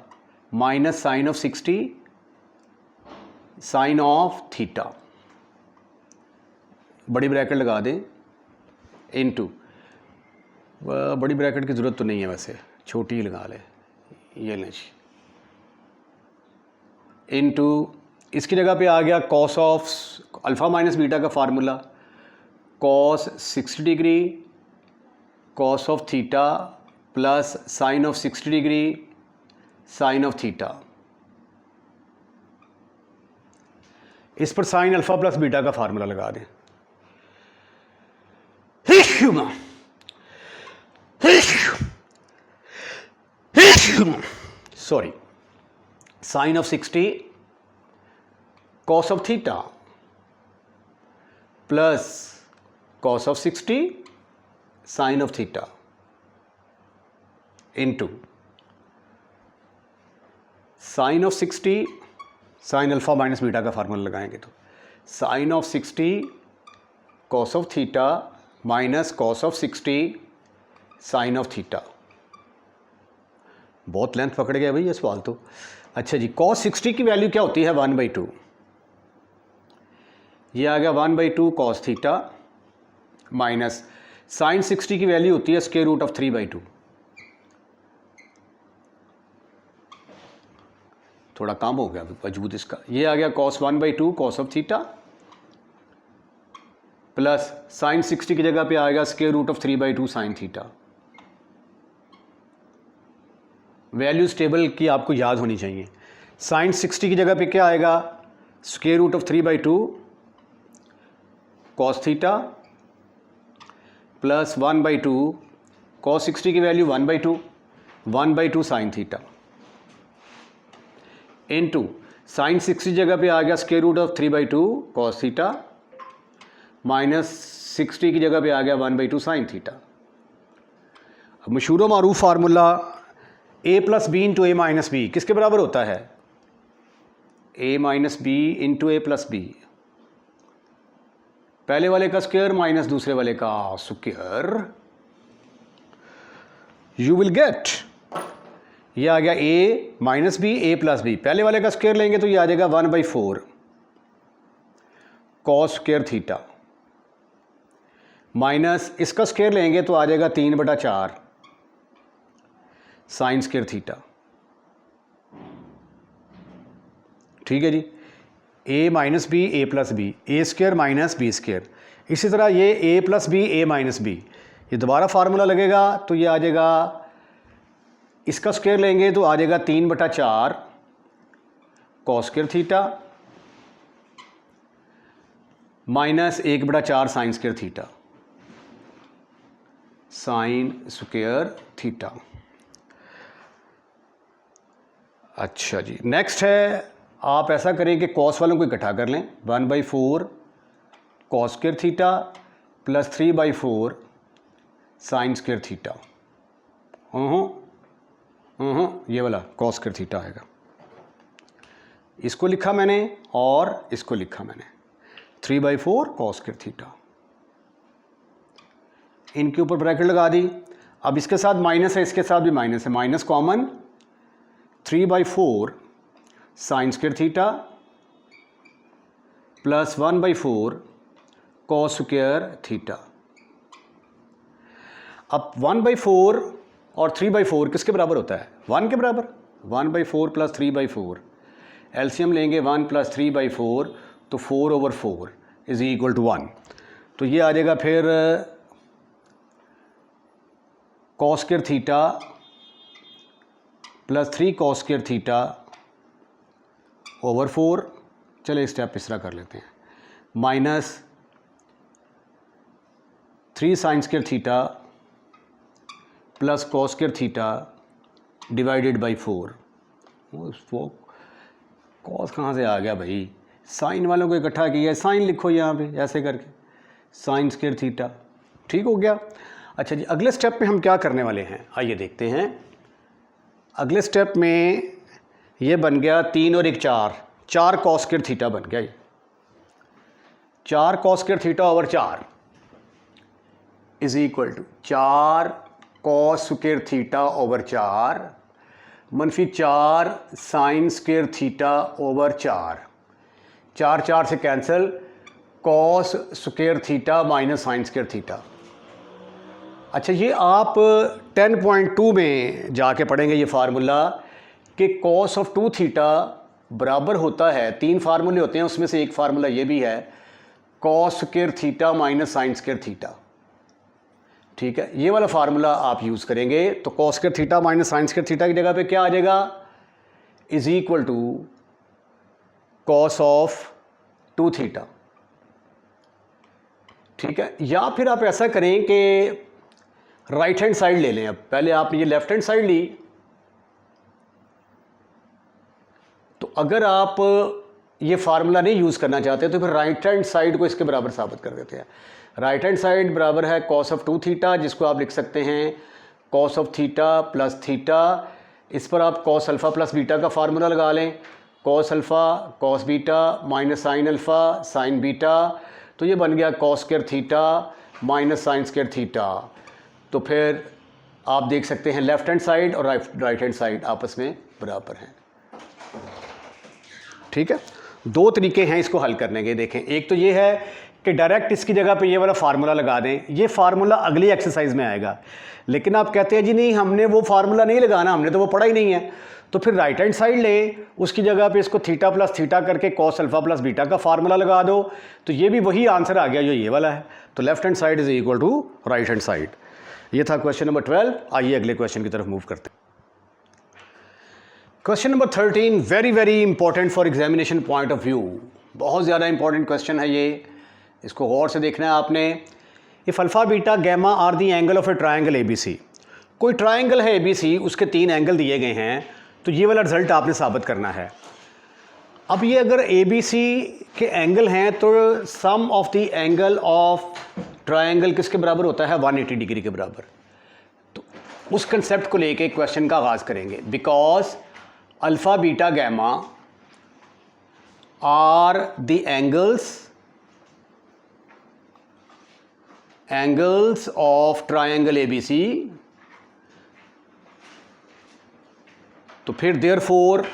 A: minus sine of 60 sine of theta, बड़ी ब्रैकेट लगा दें, इनटू, बड़ी ब्रैकेट की ज़रूरत तो नहीं है वैसे, छोटी ही लगा लें, ये लें जी, इनटू इसकी जगह पे आ गया cos of alpha minus beta का formula, cos 60 degree cos of theta plus sine of 60 degree sine of theta, इस पर साइन अल्फा प्लस बीटा का फार्मूला लगा दें। Sorry, sine of 60 cos of theta plus cos of 60 sine of theta into sine of 60 sine alpha minus beta का फार्मूला लगाएंगे तो sine of 60 cos of theta minus cos of 60 sine of theta. बहुत लेंथ पकड़ गया भाई ये सवाल तो। अच्छा जी, कॉस 60 की वैल्यू क्या होती है 1/2, ये आ गया 1/2 कॉस थीटा माइनस साइन 60 की वैल्यू होती है स्क्वायर रूट ऑफ 3/2, थोड़ा काम हो गया वजूद इसका, ये आ गया cos 1/2 cos of theta plus sine 60 की जगह पे आएगा square root of 3/2 sine theta. Values table की आपको याद होनी चाहिए। साइन 60 की जगह पे क्या आएगा, square root of 3/2 cos theta plus 1/2 cos 60 की value 1/2 sine theta into sine 60 जगह पे आ गया square root of 3/2 cos theta minus 60 की जगह पे आ गया 1/2 साइन थीटा। अब मशहूर मारूफ formula a plus b into a minus b किसके बराबर होता है, a minus b into a plus b, पहले वाले का स्क्वायर माइनस दूसरे वाले का स्क्वायर, यू विल गेट, ये आ गया a minus b a plus b, पहले वाले का स्क्वायर लेंगे तो ये आ जाएगा 1/4 कॉस स्क्वायर थीटा माइनस इसका स्क्वायर लेंगे तो आ जाएगा 3/4 साइन स्क्वायर थीटा। ठीक है जी, a minus b a plus b, a square minus b square, इसी तरह ये a plus b a minus b, ये दोबारा फार्मूला लगेगा तो ये आ जाएगा, इसका स्क्वायर लेंगे तो आ जाएगा 3/4 cos square theta minus 1/4 sign square theta, sign square theta. अच्छा जी, नेक्स्ट है, आप ऐसा करें कि कॉस वालों को इकट्ठा कर लें, 1/4 cos square theta plus 3/4 sign square theta, ये वाला कॉस स्क्वायर थीटा आएगा, इसको लिखा मैंने और इसको लिखा मैंने 3/4 कॉस स्क्वायर थीटा, इनके ऊपर ब्रैकेट लगा दी। अब इसके साथ माइनस है, इसके साथ भी माइनस है, minus common, 3/4 sign square theta plus 1/4 cos square theta. अब 1/4 और 3/4 किसके बराबर होता है, 1 के बराबर, 1/4 प्लस 3/4, एलसीएम लेंगे 1 प्लस 3/4 तो 4/4 इज इक्वल टू 1, तो ये आ जाएगा फिर cos square theta plus 3 cos square theta over 4, चले स्टेप इस तरह कर लेते हैं, -3 sin square theta plus cos square theta divided by 4। वो कॉस कहाँ से आ गया भाई, साइन वालों को इकट्ठा किया है, साइन लिखो यहाँ पे ऐसे करके, साइन स्क्वायर थीटा, ठीक हो गया। अच्छा जी, अगले स्टेप में हम क्या करने वाले हैं, आइए देखते हैं। अगले स्टेप में ये बन गया 3 और 1 4 कॉस स्क्वायर थीटा बन गया, ये 4 cos square theta over 4 is equal to 4 cos square theta over 4 मनफी 4 साइन स्क्वायर थीटा ओवर 4, 4 4 से cancel, cos square theta minus sine square theta. अच्छा, ये आप 10.2 में जाके पढ़ेंगे ये फार्मूला कि कॉस ऑफ 2 थीटा बराबर होता है, 3 फार्मूले होते हैं उसमें से एक फार्मूला ये भी है, cos square theta minus sine square theta. ठीक है, ये वाला फार्मूला आप यूज़ करेंगे तो cos square theta minus sine square theta की जगह पे क्या आ जाएगा, is equal to cos of 2 theta. ठीक है, या फिर आप ऐसा करें कि राइट हैंड साइड ले लें। अब पहले आपने ये लेफ्ट हैंड साइड ली, तो अगर आप ये फार्मूला नहीं यूज़ करना चाहते तो फिर राइट हैंड साइड को इसके बराबर साबित कर देते हैं। राइट हैंड साइड बराबर है कॉस ऑफ 2 थीटा, जिसको आप लिख सकते हैं cos of theta plus theta. इस पर आप कॉस अल्फ़ा प्लस बीटा का फार्मूला लगा लें, cos alpha cos beta minus sine alpha sine beta, तो ये बन गया cos square theta minus sine square theta. तो फिर आप देख सकते हैं लेफ्ट हैंड साइड और राइट हैंड साइड आपस में बराबर हैं। ठीक है, 2 तरीके हैं इसको हल करने के। देखें, एक तो ये है कि डायरेक्ट इसकी जगह पे ये वाला फार्मूला लगा दें, ये फार्मूला अगली एक्सरसाइज में आएगा। लेकिन आप कहते हैं जी नहीं, हमने वो फार्मूला नहीं लगाना, हमने तो वो पढ़ा ही नहीं है, तो फिर राइट हैंड साइड ले, उसकी जगह पे इसको थीटा प्लस थीटा करके कॉस अल्फ़ा प्लस बीटा का फार्मूला लगा दो, तो ये भी वही आंसर आ गया जो ये वाला है। तो left hand side is equal to right hand side. ये था क्वेश्चन नंबर 12। आइए अगले क्वेश्चन की तरफ मूव करते हैं। Question number 13 very very important for examination point of view, बहुत ज़्यादा इंपॉर्टेंट क्वेश्चन है ये, इसको गौर से देखना है आपने। If alpha beta gamma are the angle of a triangle A B C, कोई ट्राइंगल है ए बी सी, उसके 3 एंगल दिए गए हैं, तो ये वाला रिजल्ट आपने साबित करना है। अब ये अगर ए बी सी के एंगल हैं तो sum of the angle of triangle किसके बराबर होता है, 180 डिग्री के बराबर। तो उस कंसेप्ट को लेके क्वेश्चन का आगाज़ करेंगे। Because alpha beta gamma are the angles of triangle A B C, तो फिर देयरफॉर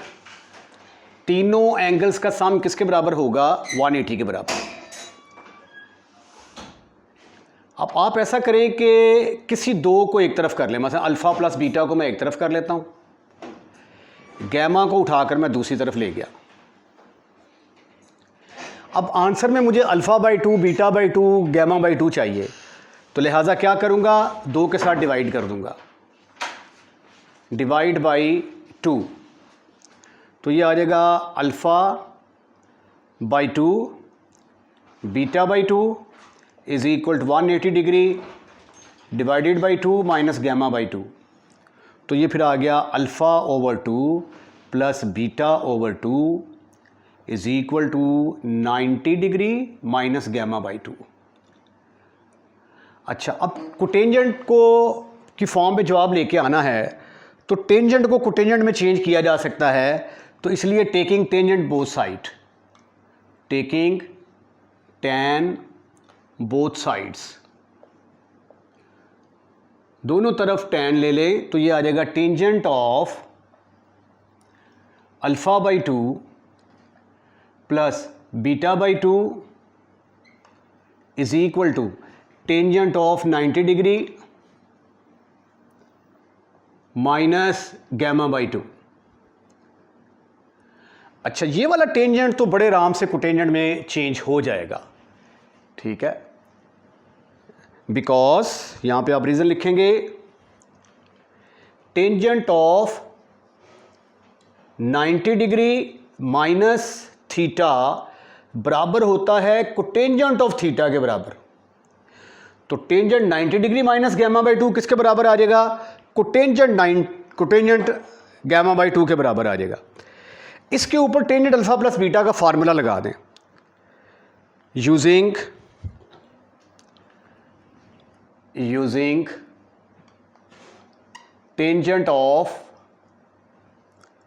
A: तीनों एंगल्स का सम किसके बराबर होगा, 180 के बराबर। अब आप ऐसा करें कि किसी 2 को एक तरफ कर लें, मतलब अल्फ़ा प्लस बीटा को मैं एक तरफ कर लेता हूं, गैमा को उठाकर मैं दूसरी तरफ ले गया। अब आंसर में मुझे alpha by 2 beta by 2 gamma by 2 चाहिए, तो लिहाजा क्या करूंगा, 2 के साथ डिवाइड कर दूंगा, डिवाइड बाई 2, तो ये आ जाएगा alpha by 2 beta by 2 is equal to 180 degree divided by 2 minus gamma by 2, तो ये फिर आ गया alpha over 2 plus beta over 2 is equal to 90 degree minus gamma by 2। अच्छा, अब कोटेंजेंट को की फॉर्म में जवाब लेके आना है, तो टेंजेंट को कोटेंजेंट में चेंज किया जा सकता है, तो इसलिए taking tangent both side, taking tan both sides, दोनों तरफ टैन ले ले, तो ये आ जाएगा tangent of alpha by 2 plus beta by 2 is equal to tangent of 90 degree minus gamma by 2। अच्छा, ये वाला टेंजेंट तो बड़े आराम से कोटेंजेंट में चेंज हो जाएगा, ठीक है, बिकॉज यहां पे आप रीजन लिखेंगे, tangent of 90 degree minus theta बराबर होता है कोटेंजेंट ऑफ थीटा के बराबर। तो tangent 90 degree minus gamma by 2 किसके बराबर आ जाएगा? कोटेंजेंट गैमा बाई 2 के बराबर आ जाएगा। इसके ऊपर टेंजेंट अल्फा प्लस बीटा का फार्मूला लगा दें using tangent of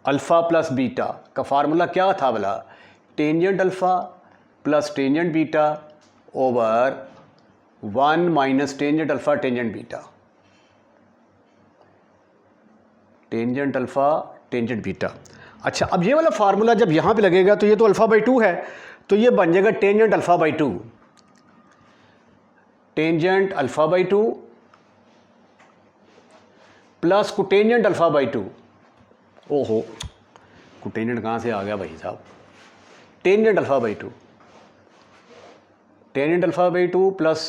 A: alpha plus beta का फार्मूला क्या था भला? Tangent alpha plus tangent beta over 1 minus tangent alpha tangent beta, tangent alpha tangent beta. अच्छा, अब ये वाला फार्मूला जब यहां पे लगेगा तो ये तो अल्फा बाई 2 है, तो ये बन जाएगा tangent alpha by 2, tangent alpha by 2 plus cotangent alpha by 2। ओहो, कोटेंजेंट कहां से आ गया भाई साहब? Tangent alpha by 2, tangent alpha by 2 plus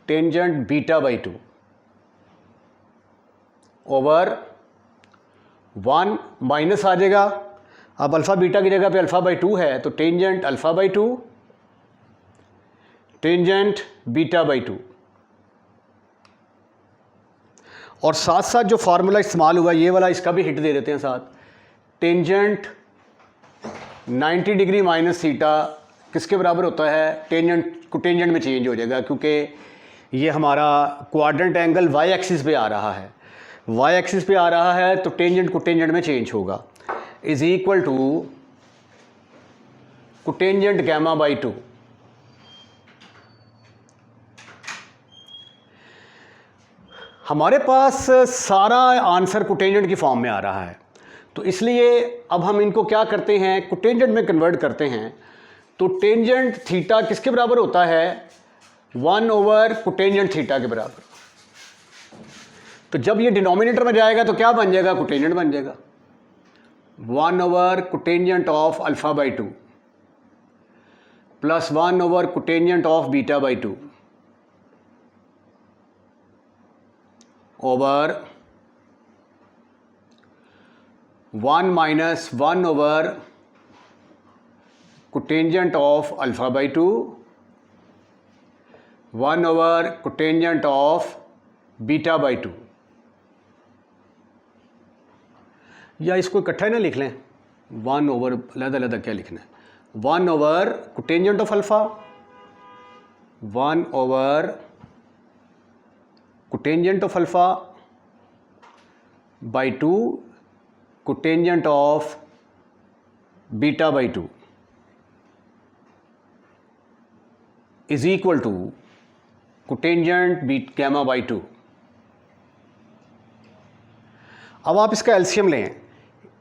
A: tangent beta by 2 over 1 minus आ जाएगा। अब अल्फा बीटा की जगह पे अल्फा बाई 2 है, तो tangent alpha by 2 tangent beta by 2, और साथ साथ जो फार्मूला इस्तेमाल हुआ ये वाला, इसका भी हिट दे देते हैं साथ। टेंजेंट 90 डिग्री माइनस थीटा किसके बराबर होता है? टेंजेंट कोटेंजेंट में चेंज हो जाएगा, क्योंकि ये हमारा क्वाड्रेंट एंगल वाई एक्सिस पे आ रहा है, वाई एक्सिस पे आ रहा है, तो टेंजेंट कोटेंजेंट में चेंज होगा। Is equal to cotangent gamma by 2। हमारे पास सारा आंसर कोटेंजेंट की फॉर्म में आ रहा है, तो इसलिए अब हम इनको क्या करते हैं, कोटेंजेंट में कन्वर्ट करते हैं। तो टेंजेंट थीटा किसके बराबर होता है? 1 ओवर कोटेंजेंट थीटा के बराबर। तो जब ये डिनोमिनेटर में जाएगा तो क्या बन जाएगा? कोटेंजेंट बन जाएगा। 1 over cotangent of alpha by 2 plus 1 over cotangent of beta by 2 over 1 minus 1 over cotangent of alpha by 2 1 over cotangent of beta by 2। या इसको इकट्ठा ही ना लिख लें, 1 ओवर अलग-अलग क्या लिखना है? 1 over cotangent of alpha, 1 over cotangent of alpha by 2 cotangent of beta by 2 is equal to cotangent beat gamma by 2। अब आप इसका एलसीएम लें,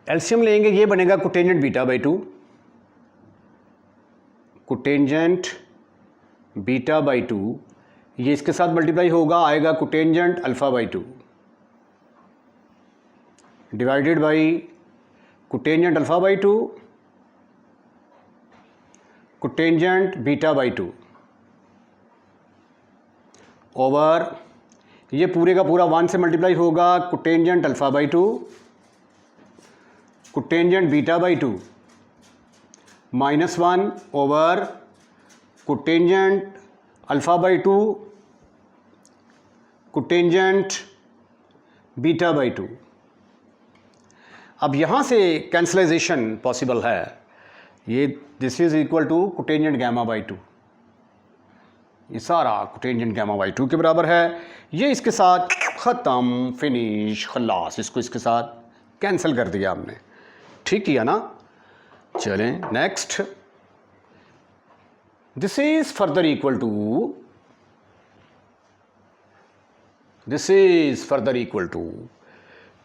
A: एलसीएम लेंगे, ये बनेगा cotangent beta by 2, cotangent beta by 2, ये इसके साथ मल्टीप्लाई होगा, आएगा cotangent alpha by 2 divided by cotangent alpha by 2 cotangent beta by 2 over, ये पूरे का पूरा 1 से मल्टीप्लाई होगा, cotangent alpha by 2 cotangent beta by 2 -1 over cotangent alpha by 2 cotangent beta by 2। अब यहाँ से कैंसलाइजेशन पॉसिबल है, ये this is equal to cotangent gamma by 2, ये सारा कोटेंजेंट गैमा बाई 2 के बराबर है। ये इसके साथ ख़त्म, फिनिश, खलास, इसको इसके साथ कैंसिल कर दिया हमने। ठीक किया ना? चलें next. This is further equal to, this is further equal to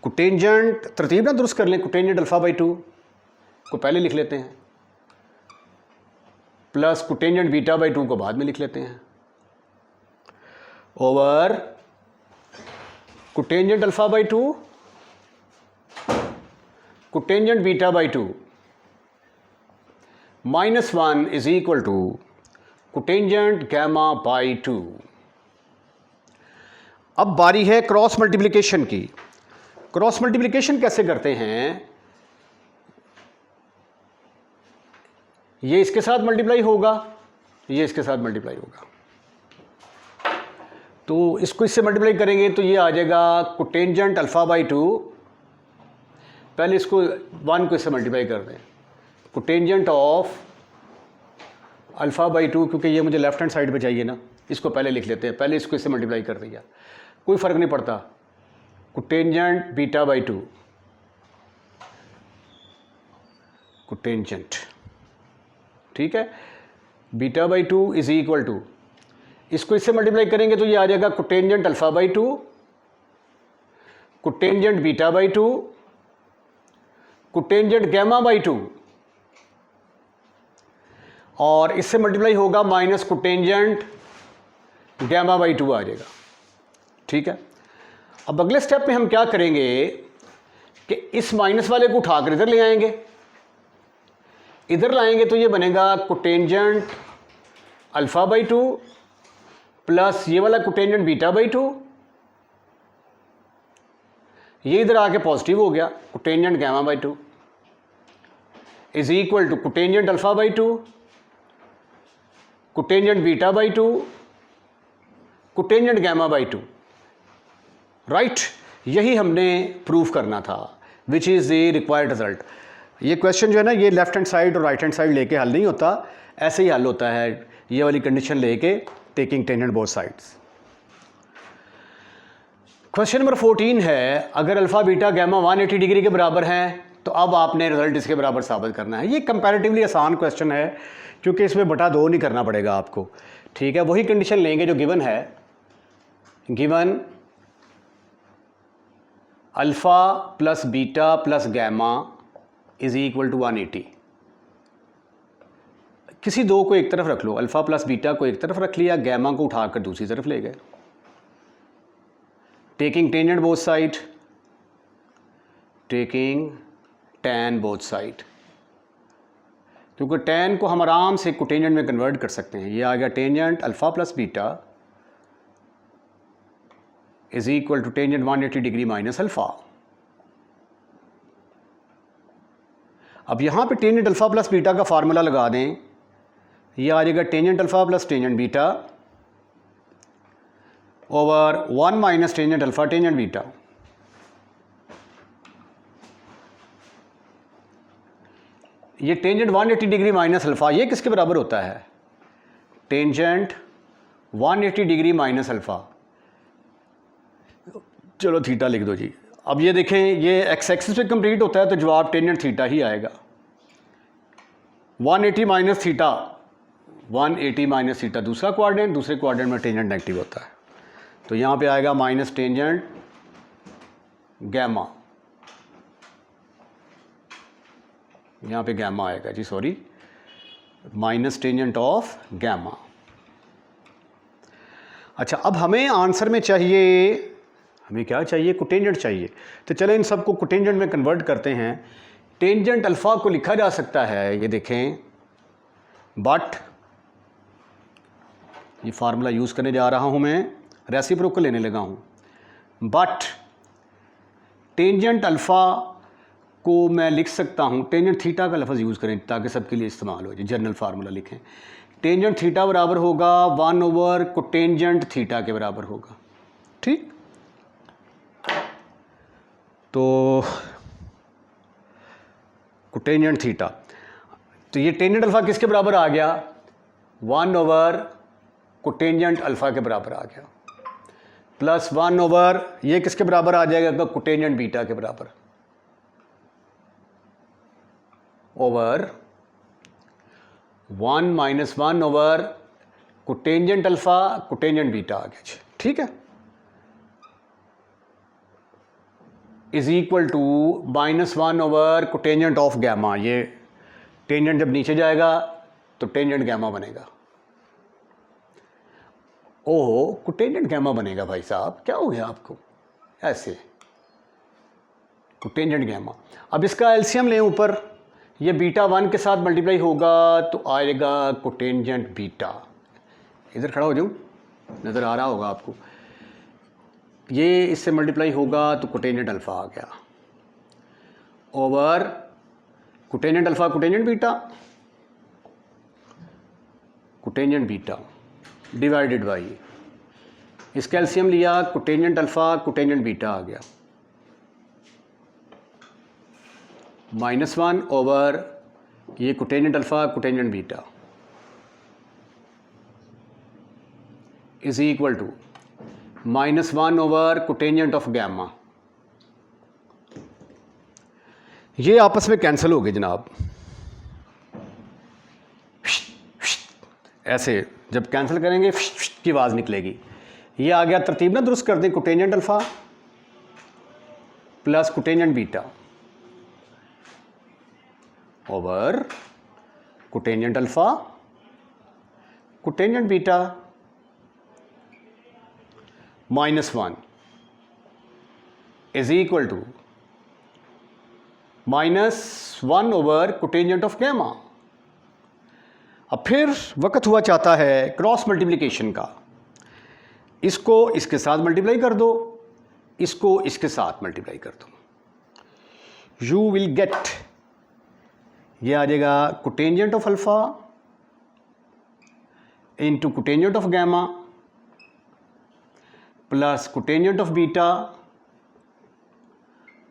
A: cotangent, तरतीब ना दुरुस्त कर लें, कोटेंजेंट अल्फा बाई 2 को पहले लिख लेते हैं, प्लस कोटेंजेंट बीटा बाई 2 को बाद में लिख लेते हैं, over cotangent alpha by 2 cotangent beta by 2 -1 is equal to cotangent gamma by 2। अब बारी है क्रॉस मल्टीप्लिकेशन की। क्रॉस मल्टीप्लिकेशन कैसे करते हैं? ये इसके साथ मल्टीप्लाई होगा, ये इसके साथ मल्टीप्लाई होगा, तो इसको इससे मल्टीप्लाई करेंगे तो ये आ जाएगा कोटेंजेंट अल्फ़ा बाई 2, पहले इसको 1 को इससे मल्टीप्लाई कर दें, कोटेंजेंट ऑफ अल्फ़ा बाई 2, क्योंकि ये मुझे लेफ्ट हैंड साइड पे चाहिए ना, इसको पहले लिख लेते हैं, पहले इसको इससे मल्टीप्लाई कर दिया, कोई फ़र्क नहीं पड़ता, कोटेंजेंट बीटा बाई 2, कोटेंजेंट, ठीक है, beta by 2 is equal to, इसको इससे मल्टीप्लाई करेंगे तो ये आ जाएगा cotangent alpha by 2, cotangent beta by 2, cotangent gamma by 2, और इससे मल्टीप्लाई होगा माइनस कोटेंजेंट गैमा बाई 2 आ जाएगा, ठीक है। अब अगले स्टेप में हम क्या करेंगे कि इस माइनस वाले को उठाकर इधर ले आएंगे, इधर लाएंगे तो ये बनेगा कोटेंजेंट अल्फ़ा बाई 2 प्लस ये वाला कोटेंजेंट बीटा बाई 2, ये इधर आके पॉजिटिव हो गया, cotangent gamma by 2 is equal to cotangent alpha by 2, cotangent beta by 2, cotangent gamma by 2, right. यही हमने प्रूफ करना था, which is the required result. ये क्वेश्चन जो है ना, ये लेफ्ट हैंड साइड और राइट हैंड साइड लेके हल नहीं होता, ऐसे ही हल होता है, ये वाली कंडीशन लेके taking tangent both sides. Question number 14 है, अगर अल्फ़ा बीटा गैमा 180 डिग्री के बराबर हैं तो अब आपने रिजल्ट इसके बराबर साबित करना है। ये कंपैरेटिवली आसान क्वेश्चन है क्योंकि इसमें बटा 2 नहीं करना पड़ेगा आपको, ठीक है। वही कंडीशन लेंगे जो गिवन है, given alpha plus beta plus gamma is equal to 180, किसी दो को एक तरफ रख लो, अल्फ़ा प्लस बीटा को एक तरफ रख लिया, गैमा को उठाकर दूसरी तरफ ले गए, taking tangent both side, taking tan both side, क्योंकि टैन को हम आराम से कोटेंजेंट में कन्वर्ट कर सकते हैं। ये आ गया tangent alpha plus beta is equal to tangent 180 degree minus alpha. अब यहाँ पे टेंजेंट अल्फ़ा प्लस बीटा का फार्मूला लगा दें, ये आ जाएगा tangent alpha plus tangent beta over 1 minus tangent alpha tangent beta. ये टेंजेंट 180 डिग्री माइनस अल्फ़ा ये किसके बराबर होता है? टेंजेंट 180 डिग्री माइनस अल्फ़ा, चलो थीटा लिख दो जी। अब ये देखें, ये एक्स एक्सिस पे कंप्लीट होता है तो जवाब टेंजेंट थीटा ही आएगा। 180 माइनस थीटा, 180 माइनस थीटा दूसरा क्वाड्रेंट, दूसरे क्वाड्रेंट में टेंजेंट नेगेटिव होता है, तो यहाँ पे आएगा माइनस टेंजेंट गैमा, यहाँ पे गैमा आएगा जी, sorry, minus tangent of gamma. अच्छा, अब हमें आंसर में चाहिए, हमें क्या चाहिए? कोटेंजेंट चाहिए। तो चलें इन सबको कोटेंजेंट में कन्वर्ट करते हैं। टेंजेंट अल्फ़ा को लिखा जा सकता है, ये देखें, बट ये फार्मूला यूज़ करने जा रहा हूँ मैं, रेसिप्रोकल लेने लगा हूँ, बट टेंजेंट अल्फ़ा को मैं लिख सकता हूँ, टेंजेंट थीटा का लफ्ज़ यूज़ करें ताकि सबके लिए इस्तेमाल हो जाए, जनरल फार्मूला लिखें। टेंजेंट थीटा बराबर होगा 1 ओवर कोटेंजेंट थीटा के बराबर होगा, ठीक। तो कोटेंजेंट थीटा, तो ये टेंजेंट अल्फ़ा किसके बराबर आ गया? 1 ओवर कोटेंजेंट अल्फ़ा के बराबर आ गया, प्लस 1 ओवर ये किसके बराबर आ जाएगा? कोटेंजेंट बीटा के बराबर, over 1 minus 1 over cotangent alpha cotangent beta आ गया जी, ठीक है, is equal to -1 over cotangent of gamma. ये टेंजेंट जब नीचे जाएगा तो टेंजेंट गैमा बनेगा। ओह, कोटेंजेंट गैमा बनेगा भाई साहब, क्या हो गया आपको? ऐसे कोटेंजेंट गैमा। अब इसका एलसीएम लें ऊपर, ये बीटा 1 के साथ मल्टीप्लाई होगा तो आएगा कोटेंजेंट बीटा। इधर खड़ा हो जाऊँ, नज़र आ रहा होगा आपको, ये इससे मल्टीप्लाई होगा तो कोटेंजेंट अल्फ़ा आ गया, over cotangent alpha cotangent beta cotangent beta divided by, इसका एलसीएम लिया, कोटेंजेंट अल्फ़ा कोटेंजेंट बीटा आ गया, -1 ओवर ये cotangent alpha cotangent beta is equal to -1 over cotangent of gamma. ये आपस में कैंसिल हो गए जनाब, ऐसे जब कैंसिल करेंगे की आवाज़ निकलेगी। ये आ गया, तरतीब ना दुरुस्त कर दें, cotangent alpha plus cotangent beta over cotangent alpha cotangent beta -1 is equal to -1 over cotangent of gamma. अब फिर वक्त हुआ चाहता है क्रॉस मल्टीप्लिकेशन का, इसको इसके साथ मल्टीप्लाई कर दो, इसको इसके साथ मल्टीप्लाई कर दो, यू विल गेट, ये आ जाएगा cotangent of alpha into cotangent of gamma plus cotangent of beta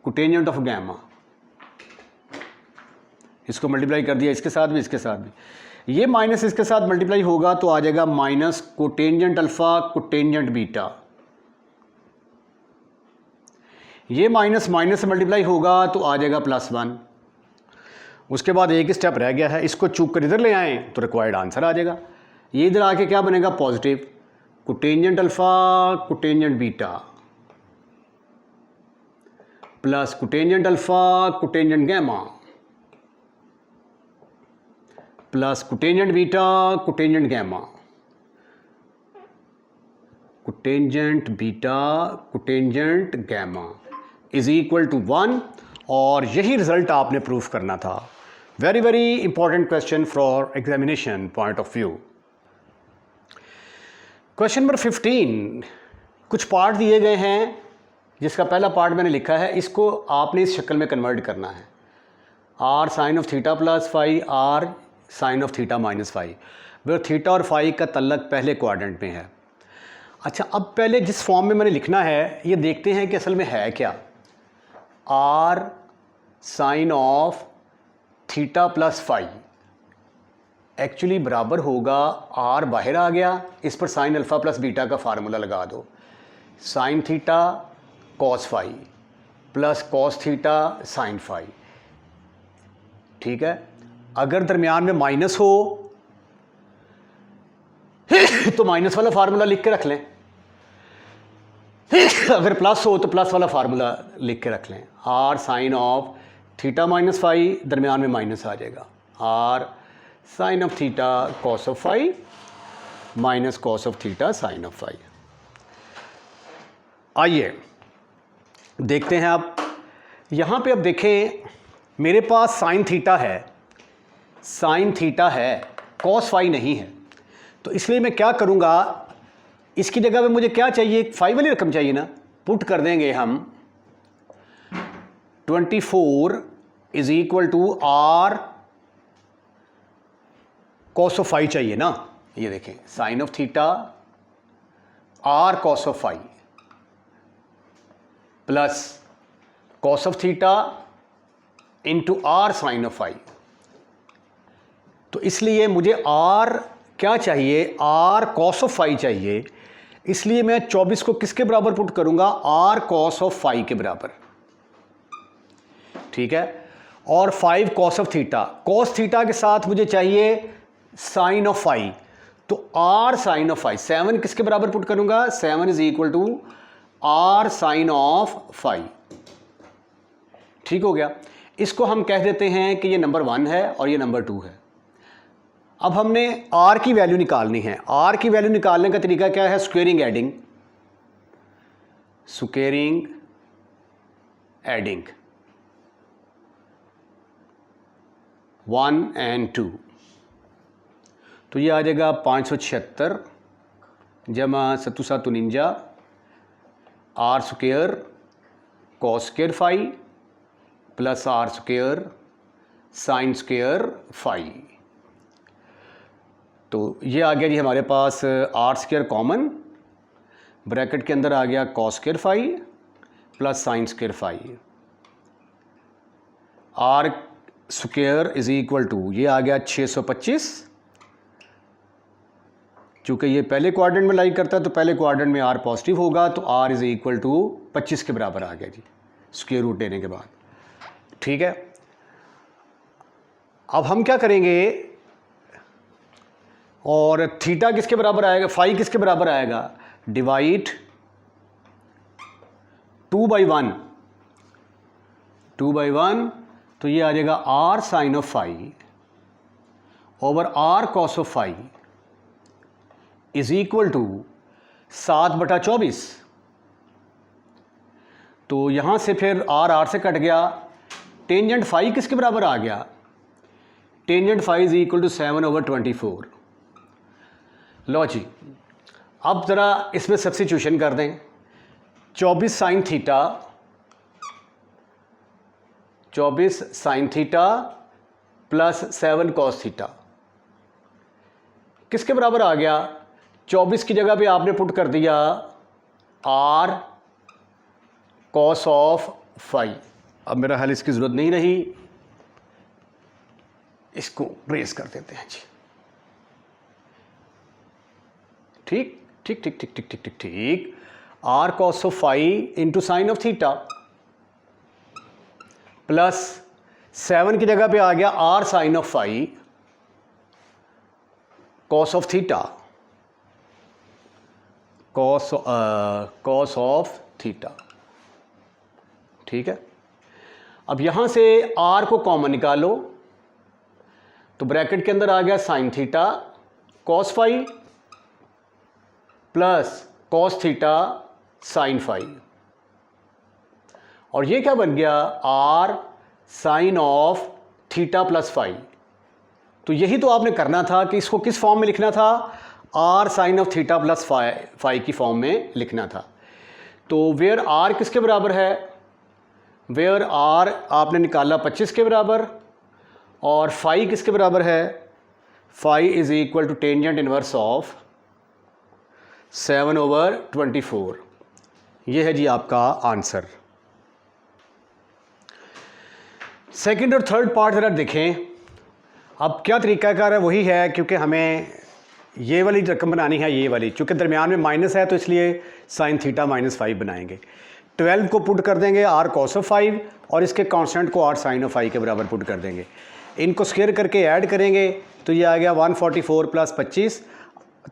A: cotangent of gamma. इसको मल्टीप्लाई कर दिया इसके साथ भी इसके साथ भी, ये माइनस इसके साथ मल्टीप्लाई होगा तो आ जाएगा minus cotangent alpha cotangent beta, ये माइनस माइनस से मल्टीप्लाई होगा तो आ जाएगा +1। उसके बाद एक स्टेप रह गया है, इसको चूक कर इधर ले आएँ तो रिक्वायर्ड आंसर आ जाएगा। ये इधर आके क्या बनेगा, positive cotangent alpha cotangent beta plus cotangent alpha cotangent gamma plus cotangent beta cotangent gamma, cotangent beta cotangent gamma is equal to 1, और यही रिजल्ट आपने प्रूफ करना था। Very very important question for examination point of view. Question number 15, कुछ पार्ट दिए गए हैं, जिसका पहला पार्ट मैंने लिखा है, इसको आपने इस शक्ल में कन्वर्ट करना है, r sin of theta plus phi r sin of theta minus phi, वह थीटा और फाई का तल्लक पहले क्वाड्रेंट में है। अच्छा, अब पहले जिस फॉर्म में मैंने लिखना है ये देखते हैं कि असल में है क्या। r sin of theta plus phi actually बराबर होगा, r बाहर आ गया, इस पर साइन अल्फ़ा प्लस बीटा का फार्मूला लगा दो, sine theta cos phi plus cos theta sine phi. ठीक है, अगर दरमियान में माइनस हो तो माइनस वाला फार्मूला लिख के रख लें, अगर प्लस हो तो प्लस वाला फार्मूला लिख के रख लें। r sine of theta minus phi, दरमियान में माइनस आ जाएगा, r sine of theta cos of phi minus cos of theta sine of phi. आइए देखते हैं आप यहाँ पे, अब देखें मेरे पास साइन थीटा है, साइन थीटा है, कॉस फाई नहीं है, तो इसलिए मैं क्या करूँगा, इसकी जगह पे मुझे क्या चाहिए, फाई वाली रकम चाहिए ना, पुट कर देंगे हम 24 is equal to r cos of phi चाहिए ना। ये देखें sine of theta r cos of phi plus cos of theta into r sine of phi. तो इसलिए मुझे r क्या चाहिए, r कॉस ऑफ फाई चाहिए, इसलिए मैं 24 को किसके बराबर पुट करूंगा, r कॉस ऑफ फाई के बराबर। ठीक है, और 5 cos of theta, cos theta के साथ मुझे चाहिए साइन ऑफ फाई, तो r साइन ऑफ फाई, 7 किसके बराबर पुट करूंगा, 7 is equal to r sine of phi. ठीक हो गया, इसको हम कह देते हैं कि ये नंबर 1 है और ये नंबर 2 है। अब हमने r की वैल्यू निकालनी है। r की वैल्यू निकालने का तरीका क्या है, squaring adding, squaring adding 1 and 2, तो ये आ जाएगा 576 जमा 749 r square cos square phi plus r square sine square phi. तो ये आ गया जी हमारे पास आर स्क्वायर कॉमन, ब्रैकेट के अंदर आ गया cos square phi plus sine square phi, R square is equal to ये आ गया 625। चूँकि ये पहले क्वाड्रेंट में लाई करता है तो पहले क्वाड्रेंट में आर पॉजिटिव होगा, तो आर इज इक्वल टू 25 के बराबर आ गया जी स्क्वायर रूट लेने के बाद। ठीक है, अब हम क्या करेंगे, और थीटा किसके बराबर आएगा, फाई किसके बराबर आएगा, डिवाइड 2/1, 2/1, तो ये आ जाएगा R sine of phi over R cos of phi is equal to 7/24। तो यहां से फिर आर से कट गया, टेंजेंट फाई किसके बराबर आ गया, tangent phi is equal to 7/24। लो जी, अब ज़रा इसमें सब्स्टिट्यूशन कर दें, 24 sine theta, 24 sine theta plus 7 cos theta किसके बराबर आ गया, 24 की जगह पे आपने पुट कर दिया आर कॉस ऑफ फाई। अब मेरा ख्याल इसकी ज़रूरत नहीं रही, इसको रेस कर देते हैं जी। ठीक ठीक ठीक ठीक ठीक ठीक ठीक ठीक, R cos of phi into sine of theta plus 7 की जगह पे आ गया R sine of phi cos of theta, cos of theta. ठीक है, अब यहां से आर को कॉमन निकालो, तो ब्रैकेट के अंदर आ गया sine theta cos phi plus cos theta sine phi, और ये क्या बन गया, R sine of theta plus phi. तो यही तो आपने करना था कि इसको किस फॉर्म में लिखना था, R sine of theta plus phi की फॉर्म में लिखना था। तो वेयर आर किसके बराबर है, वेयर आर आपने निकाला 25 के बराबर, और फाई किसके बराबर है, phi is equal to tangent inverse of 7/24। ये है जी आपका आंसर। सेकंड और थर्ड पार्ट ज़रा देखें। अब क्या तरीकाकार है, वही है, क्योंकि हमें ये वाली रकम बनानी है, ये वाली, चूँकि दरमियान में माइनस है तो इसलिए साइन थीटा -5 बनाएंगे। 12 को पुट कर देंगे आर कॉस ऑफ 5 और इसके कांस्टेंट को आर साइन ऑफ 5 के बराबर पुट कर देंगे। इनको स्क्वायर करके ऐड करेंगे तो ये आ गया 144 प्लस 25,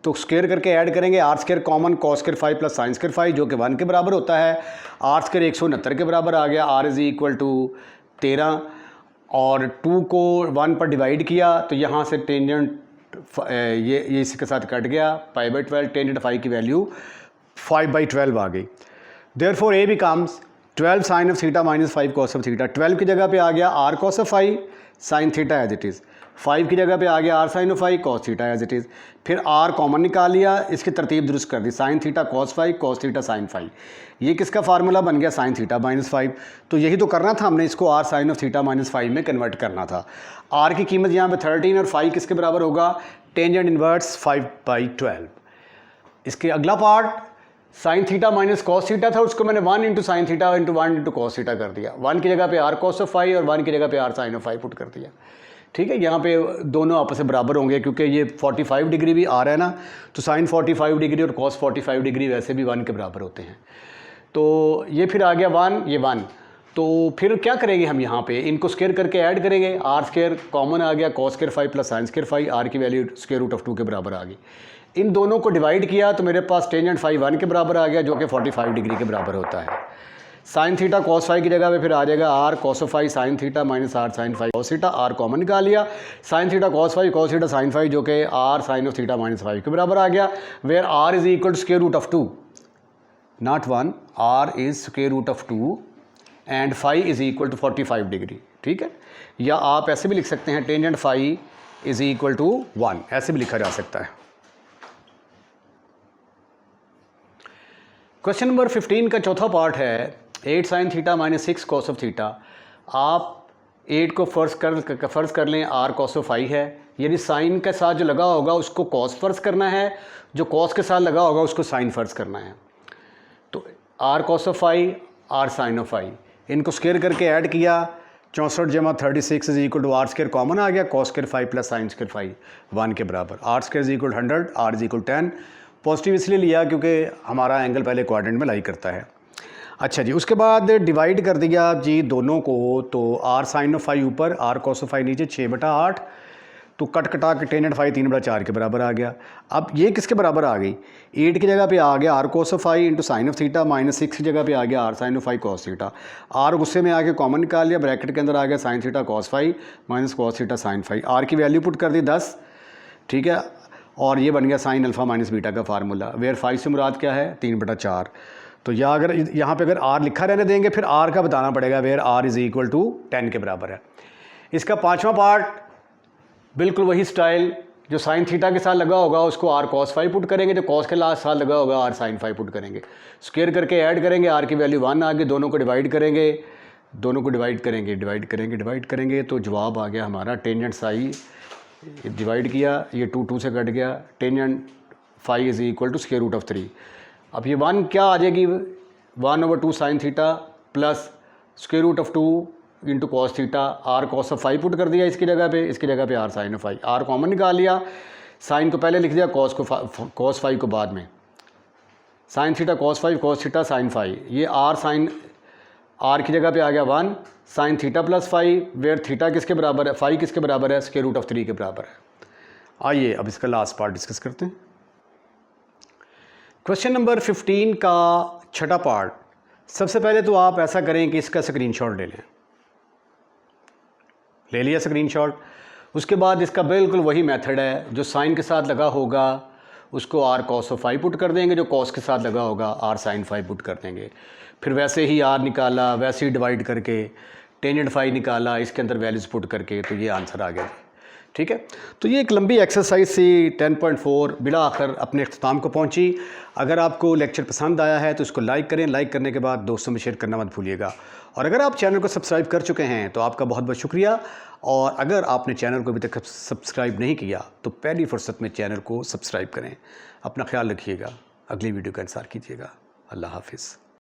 A: तो स्क्वायर करके ऐड करेंगे, R square common cos square 5 plus sine square 5 जो कि 1 के बराबर होता है, आर स्क्वायर 169 के बराबर आ गया, आर इज इक्वल टू 13, और 2 को 1 पर डिवाइड किया तो यहाँ से टेंजेंट ये इसके साथ कट गया, π/12, टेंजेंट फाई की वैल्यू 5/12 आ गई। Therefore A becomes 12 sine of theta -5 cos of theta. 12 की जगह पे आ गया R cos of 5 sine theta as it is, 5 की जगह पे आ गया R sine of 5 cos theta as it is. फिर आर कॉमन निकाल लिया, इसकी तरतीब दुरुस्त कर दी, sine theta cos 5 cos theta sine 5। ये किसका फार्मूला बन गया, साइन थीटा -5। तो यही तो करना था हमने, इसको आर साइन ऑफ थीटा -5 में कन्वर्ट करना था। आर की कीमत यहाँ पे 13 और 5 किसके बराबर होगा, टेंजेंट इनवर्स 5/12। इसके अगला part sign theta minus cos theta था, उसको मैंने 1 into sine theta into 1 into cos theta कर दिया। 1 की जगह पे आर कॉस ऑफ 5 और 1 की जगह पे आर साइन ऑफ 5 पुट कर दिया। ठीक है, यहाँ पे दोनों आपस में बराबर होंगे, क्योंकि ये 45 डिग्री भी आ रहा है ना, तो साइन 45 डिग्री और कॉस 45 डिग्री वैसे भी 1 के बराबर होते हैं। तो ये फिर आ गया 1, ये 1। तो फिर क्या करेंगे हम, यहाँ पे इनको स्क्वायर करके ऐड करेंगे, आर स्क्वायर कॉमन आ गया cos square 5 plus sine square 5, R की वैल्यू स्क्वायर रूट ऑफ 2 के बराबर आ गई। इन दोनों को डिवाइड किया तो मेरे पास टेंजेंट 1 के बराबर आ गया, जो कि 45 डिग्री के बराबर होता है। साइन थीटा कॉस 5 की जगह पे फिर आ जाएगा R cos of 5 sine theta minus R sine 5 cos theta, R common निकाल लिया, sine theta cos 5 cos theta sine 5 जो कि आर साइन ऑफ थीटा -5 के बराबर आ गया, where R is equal to square root of 2, not 1, R is square root of 2 and 5 is equal to 45 degree. ठीक है, या आप ऐसे भी लिख सकते हैं टेंजेंट 5 इज इक्वल टू 1, ऐसे भी लिखा जा सकता है। क्वेश्चन नंबर 15 का चौथा पार्ट है 8 sine theta -6 cos of theta. आप 8 को फ़र्ज़ कर लें आर कॉस ऑफ 5 है, यानी साइन के साथ जो लगा होगा उसको कॉस फ़र्ज़ करना है, जो कॉस के साथ लगा होगा उसको साइन फ़र्ज़ करना है। तो R cos of phi, R sine of phi, इनको स्क्वायर करके ऐड किया, 64 जमा 36 is equal to R square common आ गया, cos square phi plus sine square phi 1 के बराबर। R square is equal 100, R is equal 10। Positive इसलिए लिया क्योंकि हमारा एंगल पहले क्वाड्रेंट में लाई करता है। अच्छा जी, उसके बाद डिवाइड कर दिया जी दोनों को, तो आर साइन ऑफ फाई ऊपर, आर कॉस ऑफ फाई नीचे, 6/8, तो कट कटा के टेनेंट फाई 3/4 के बराबर आ गया। अब ये किसके बराबर आ गई, 8 की जगह पे आ गया R cos of phi into sine of theta, -6 की जगह पे आ गया R sine of phi cos theta. R गुस्से में आके कॉमन निकाल लिया, ब्रैकेट के अंदर आ गया sine theta cos phi minus cos theta sine phi. R की वैल्यू पुट कर दी 10, ठीक है, और ये बन गया साइन अल्फ़ा माइनस बीटा का फार्मूला, वेयर फाई से मुराद क्या है 3/4। तो अगर यहाँ पे अगर आर लिखा रहने देंगे फिर आर का बताना पड़ेगा, where R is equal to 10 के बराबर है। इसका 5वां पार्ट बिल्कुल वही स्टाइल, जो साइन थीटा के साथ लगा होगा उसको आर कॉस फाई पुट करेंगे, जो कॉस के साथ लगा होगा आर साइन फाई पुट करेंगे, स्क्वायर करके ऐड करेंगे, आर की वैल्यू 1 आ गई, दोनों को डिवाइड करेंगे, डिवाइड करेंगे तो जवाब आ गया हमारा टेंजेंट साई, डिवाइड किया, ये 2 से कट गया, tangent phi is equal to square root of 3। अब ये 1 क्या आ जाएगी, 1/2 sine theta plus square root of 2 into cos theta, R cos of phi put कर दिया इसकी जगह पे R sine of phi, R common निकाल लिया, साइन को पहले लिख दिया, कॉस फाई को बाद में, sine theta cos phi, cos theta sine phi, ये आर साइन, आर की जगह पे आ गया 1 sine theta plus phi, where theta किसके बराबर है, फाई किसके बराबर है, स्क्वायर रूट ऑफ 3 के बराबर है। आइए अब इसका लास्ट पार्ट डिस्कस करते हैं। क्वेश्चन नंबर 15 का छठा पार्ट। सबसे पहले तो आप ऐसा करें कि इसका स्क्रीनशॉट ले लिया स्क्रीनशॉट। उसके बाद इसका बिल्कुल वही मेथड है, जो साइन के साथ लगा होगा उसको R cos of phi put कर देंगे, जो कॉस के साथ लगा होगा आर साइन फाई पुट कर देंगे, फिर वैसे ही आर निकाला, वैसे ही डिवाइड करके टेंजेंट फाई निकाला, इसके अंदर वैल्यूज़ पुट करके, तो ये आंसर आ गया। ठीक है, तो ये एक लंबी एक्सरसाइज सी 10.4 बिला आखिर अपने अख्ताम को पहुंची। अगर आपको लेक्चर पसंद आया है तो इसको लाइक करें, लाइक करने के बाद दोस्तों में शेयर करना मत भूलिएगा, और अगर आप चैनल को सब्सक्राइब कर चुके हैं तो आपका बहुत बहुत शुक्रिया, और अगर आपने चैनल को अभी तक सब्सक्राइब नहीं किया तो पहली फुर्सत में चैनल को सब्सक्राइब करें। अपना ख्याल रखिएगा, अगली वीडियो का इंतज़ार कीजिएगा। अल्लाह हाफिज़।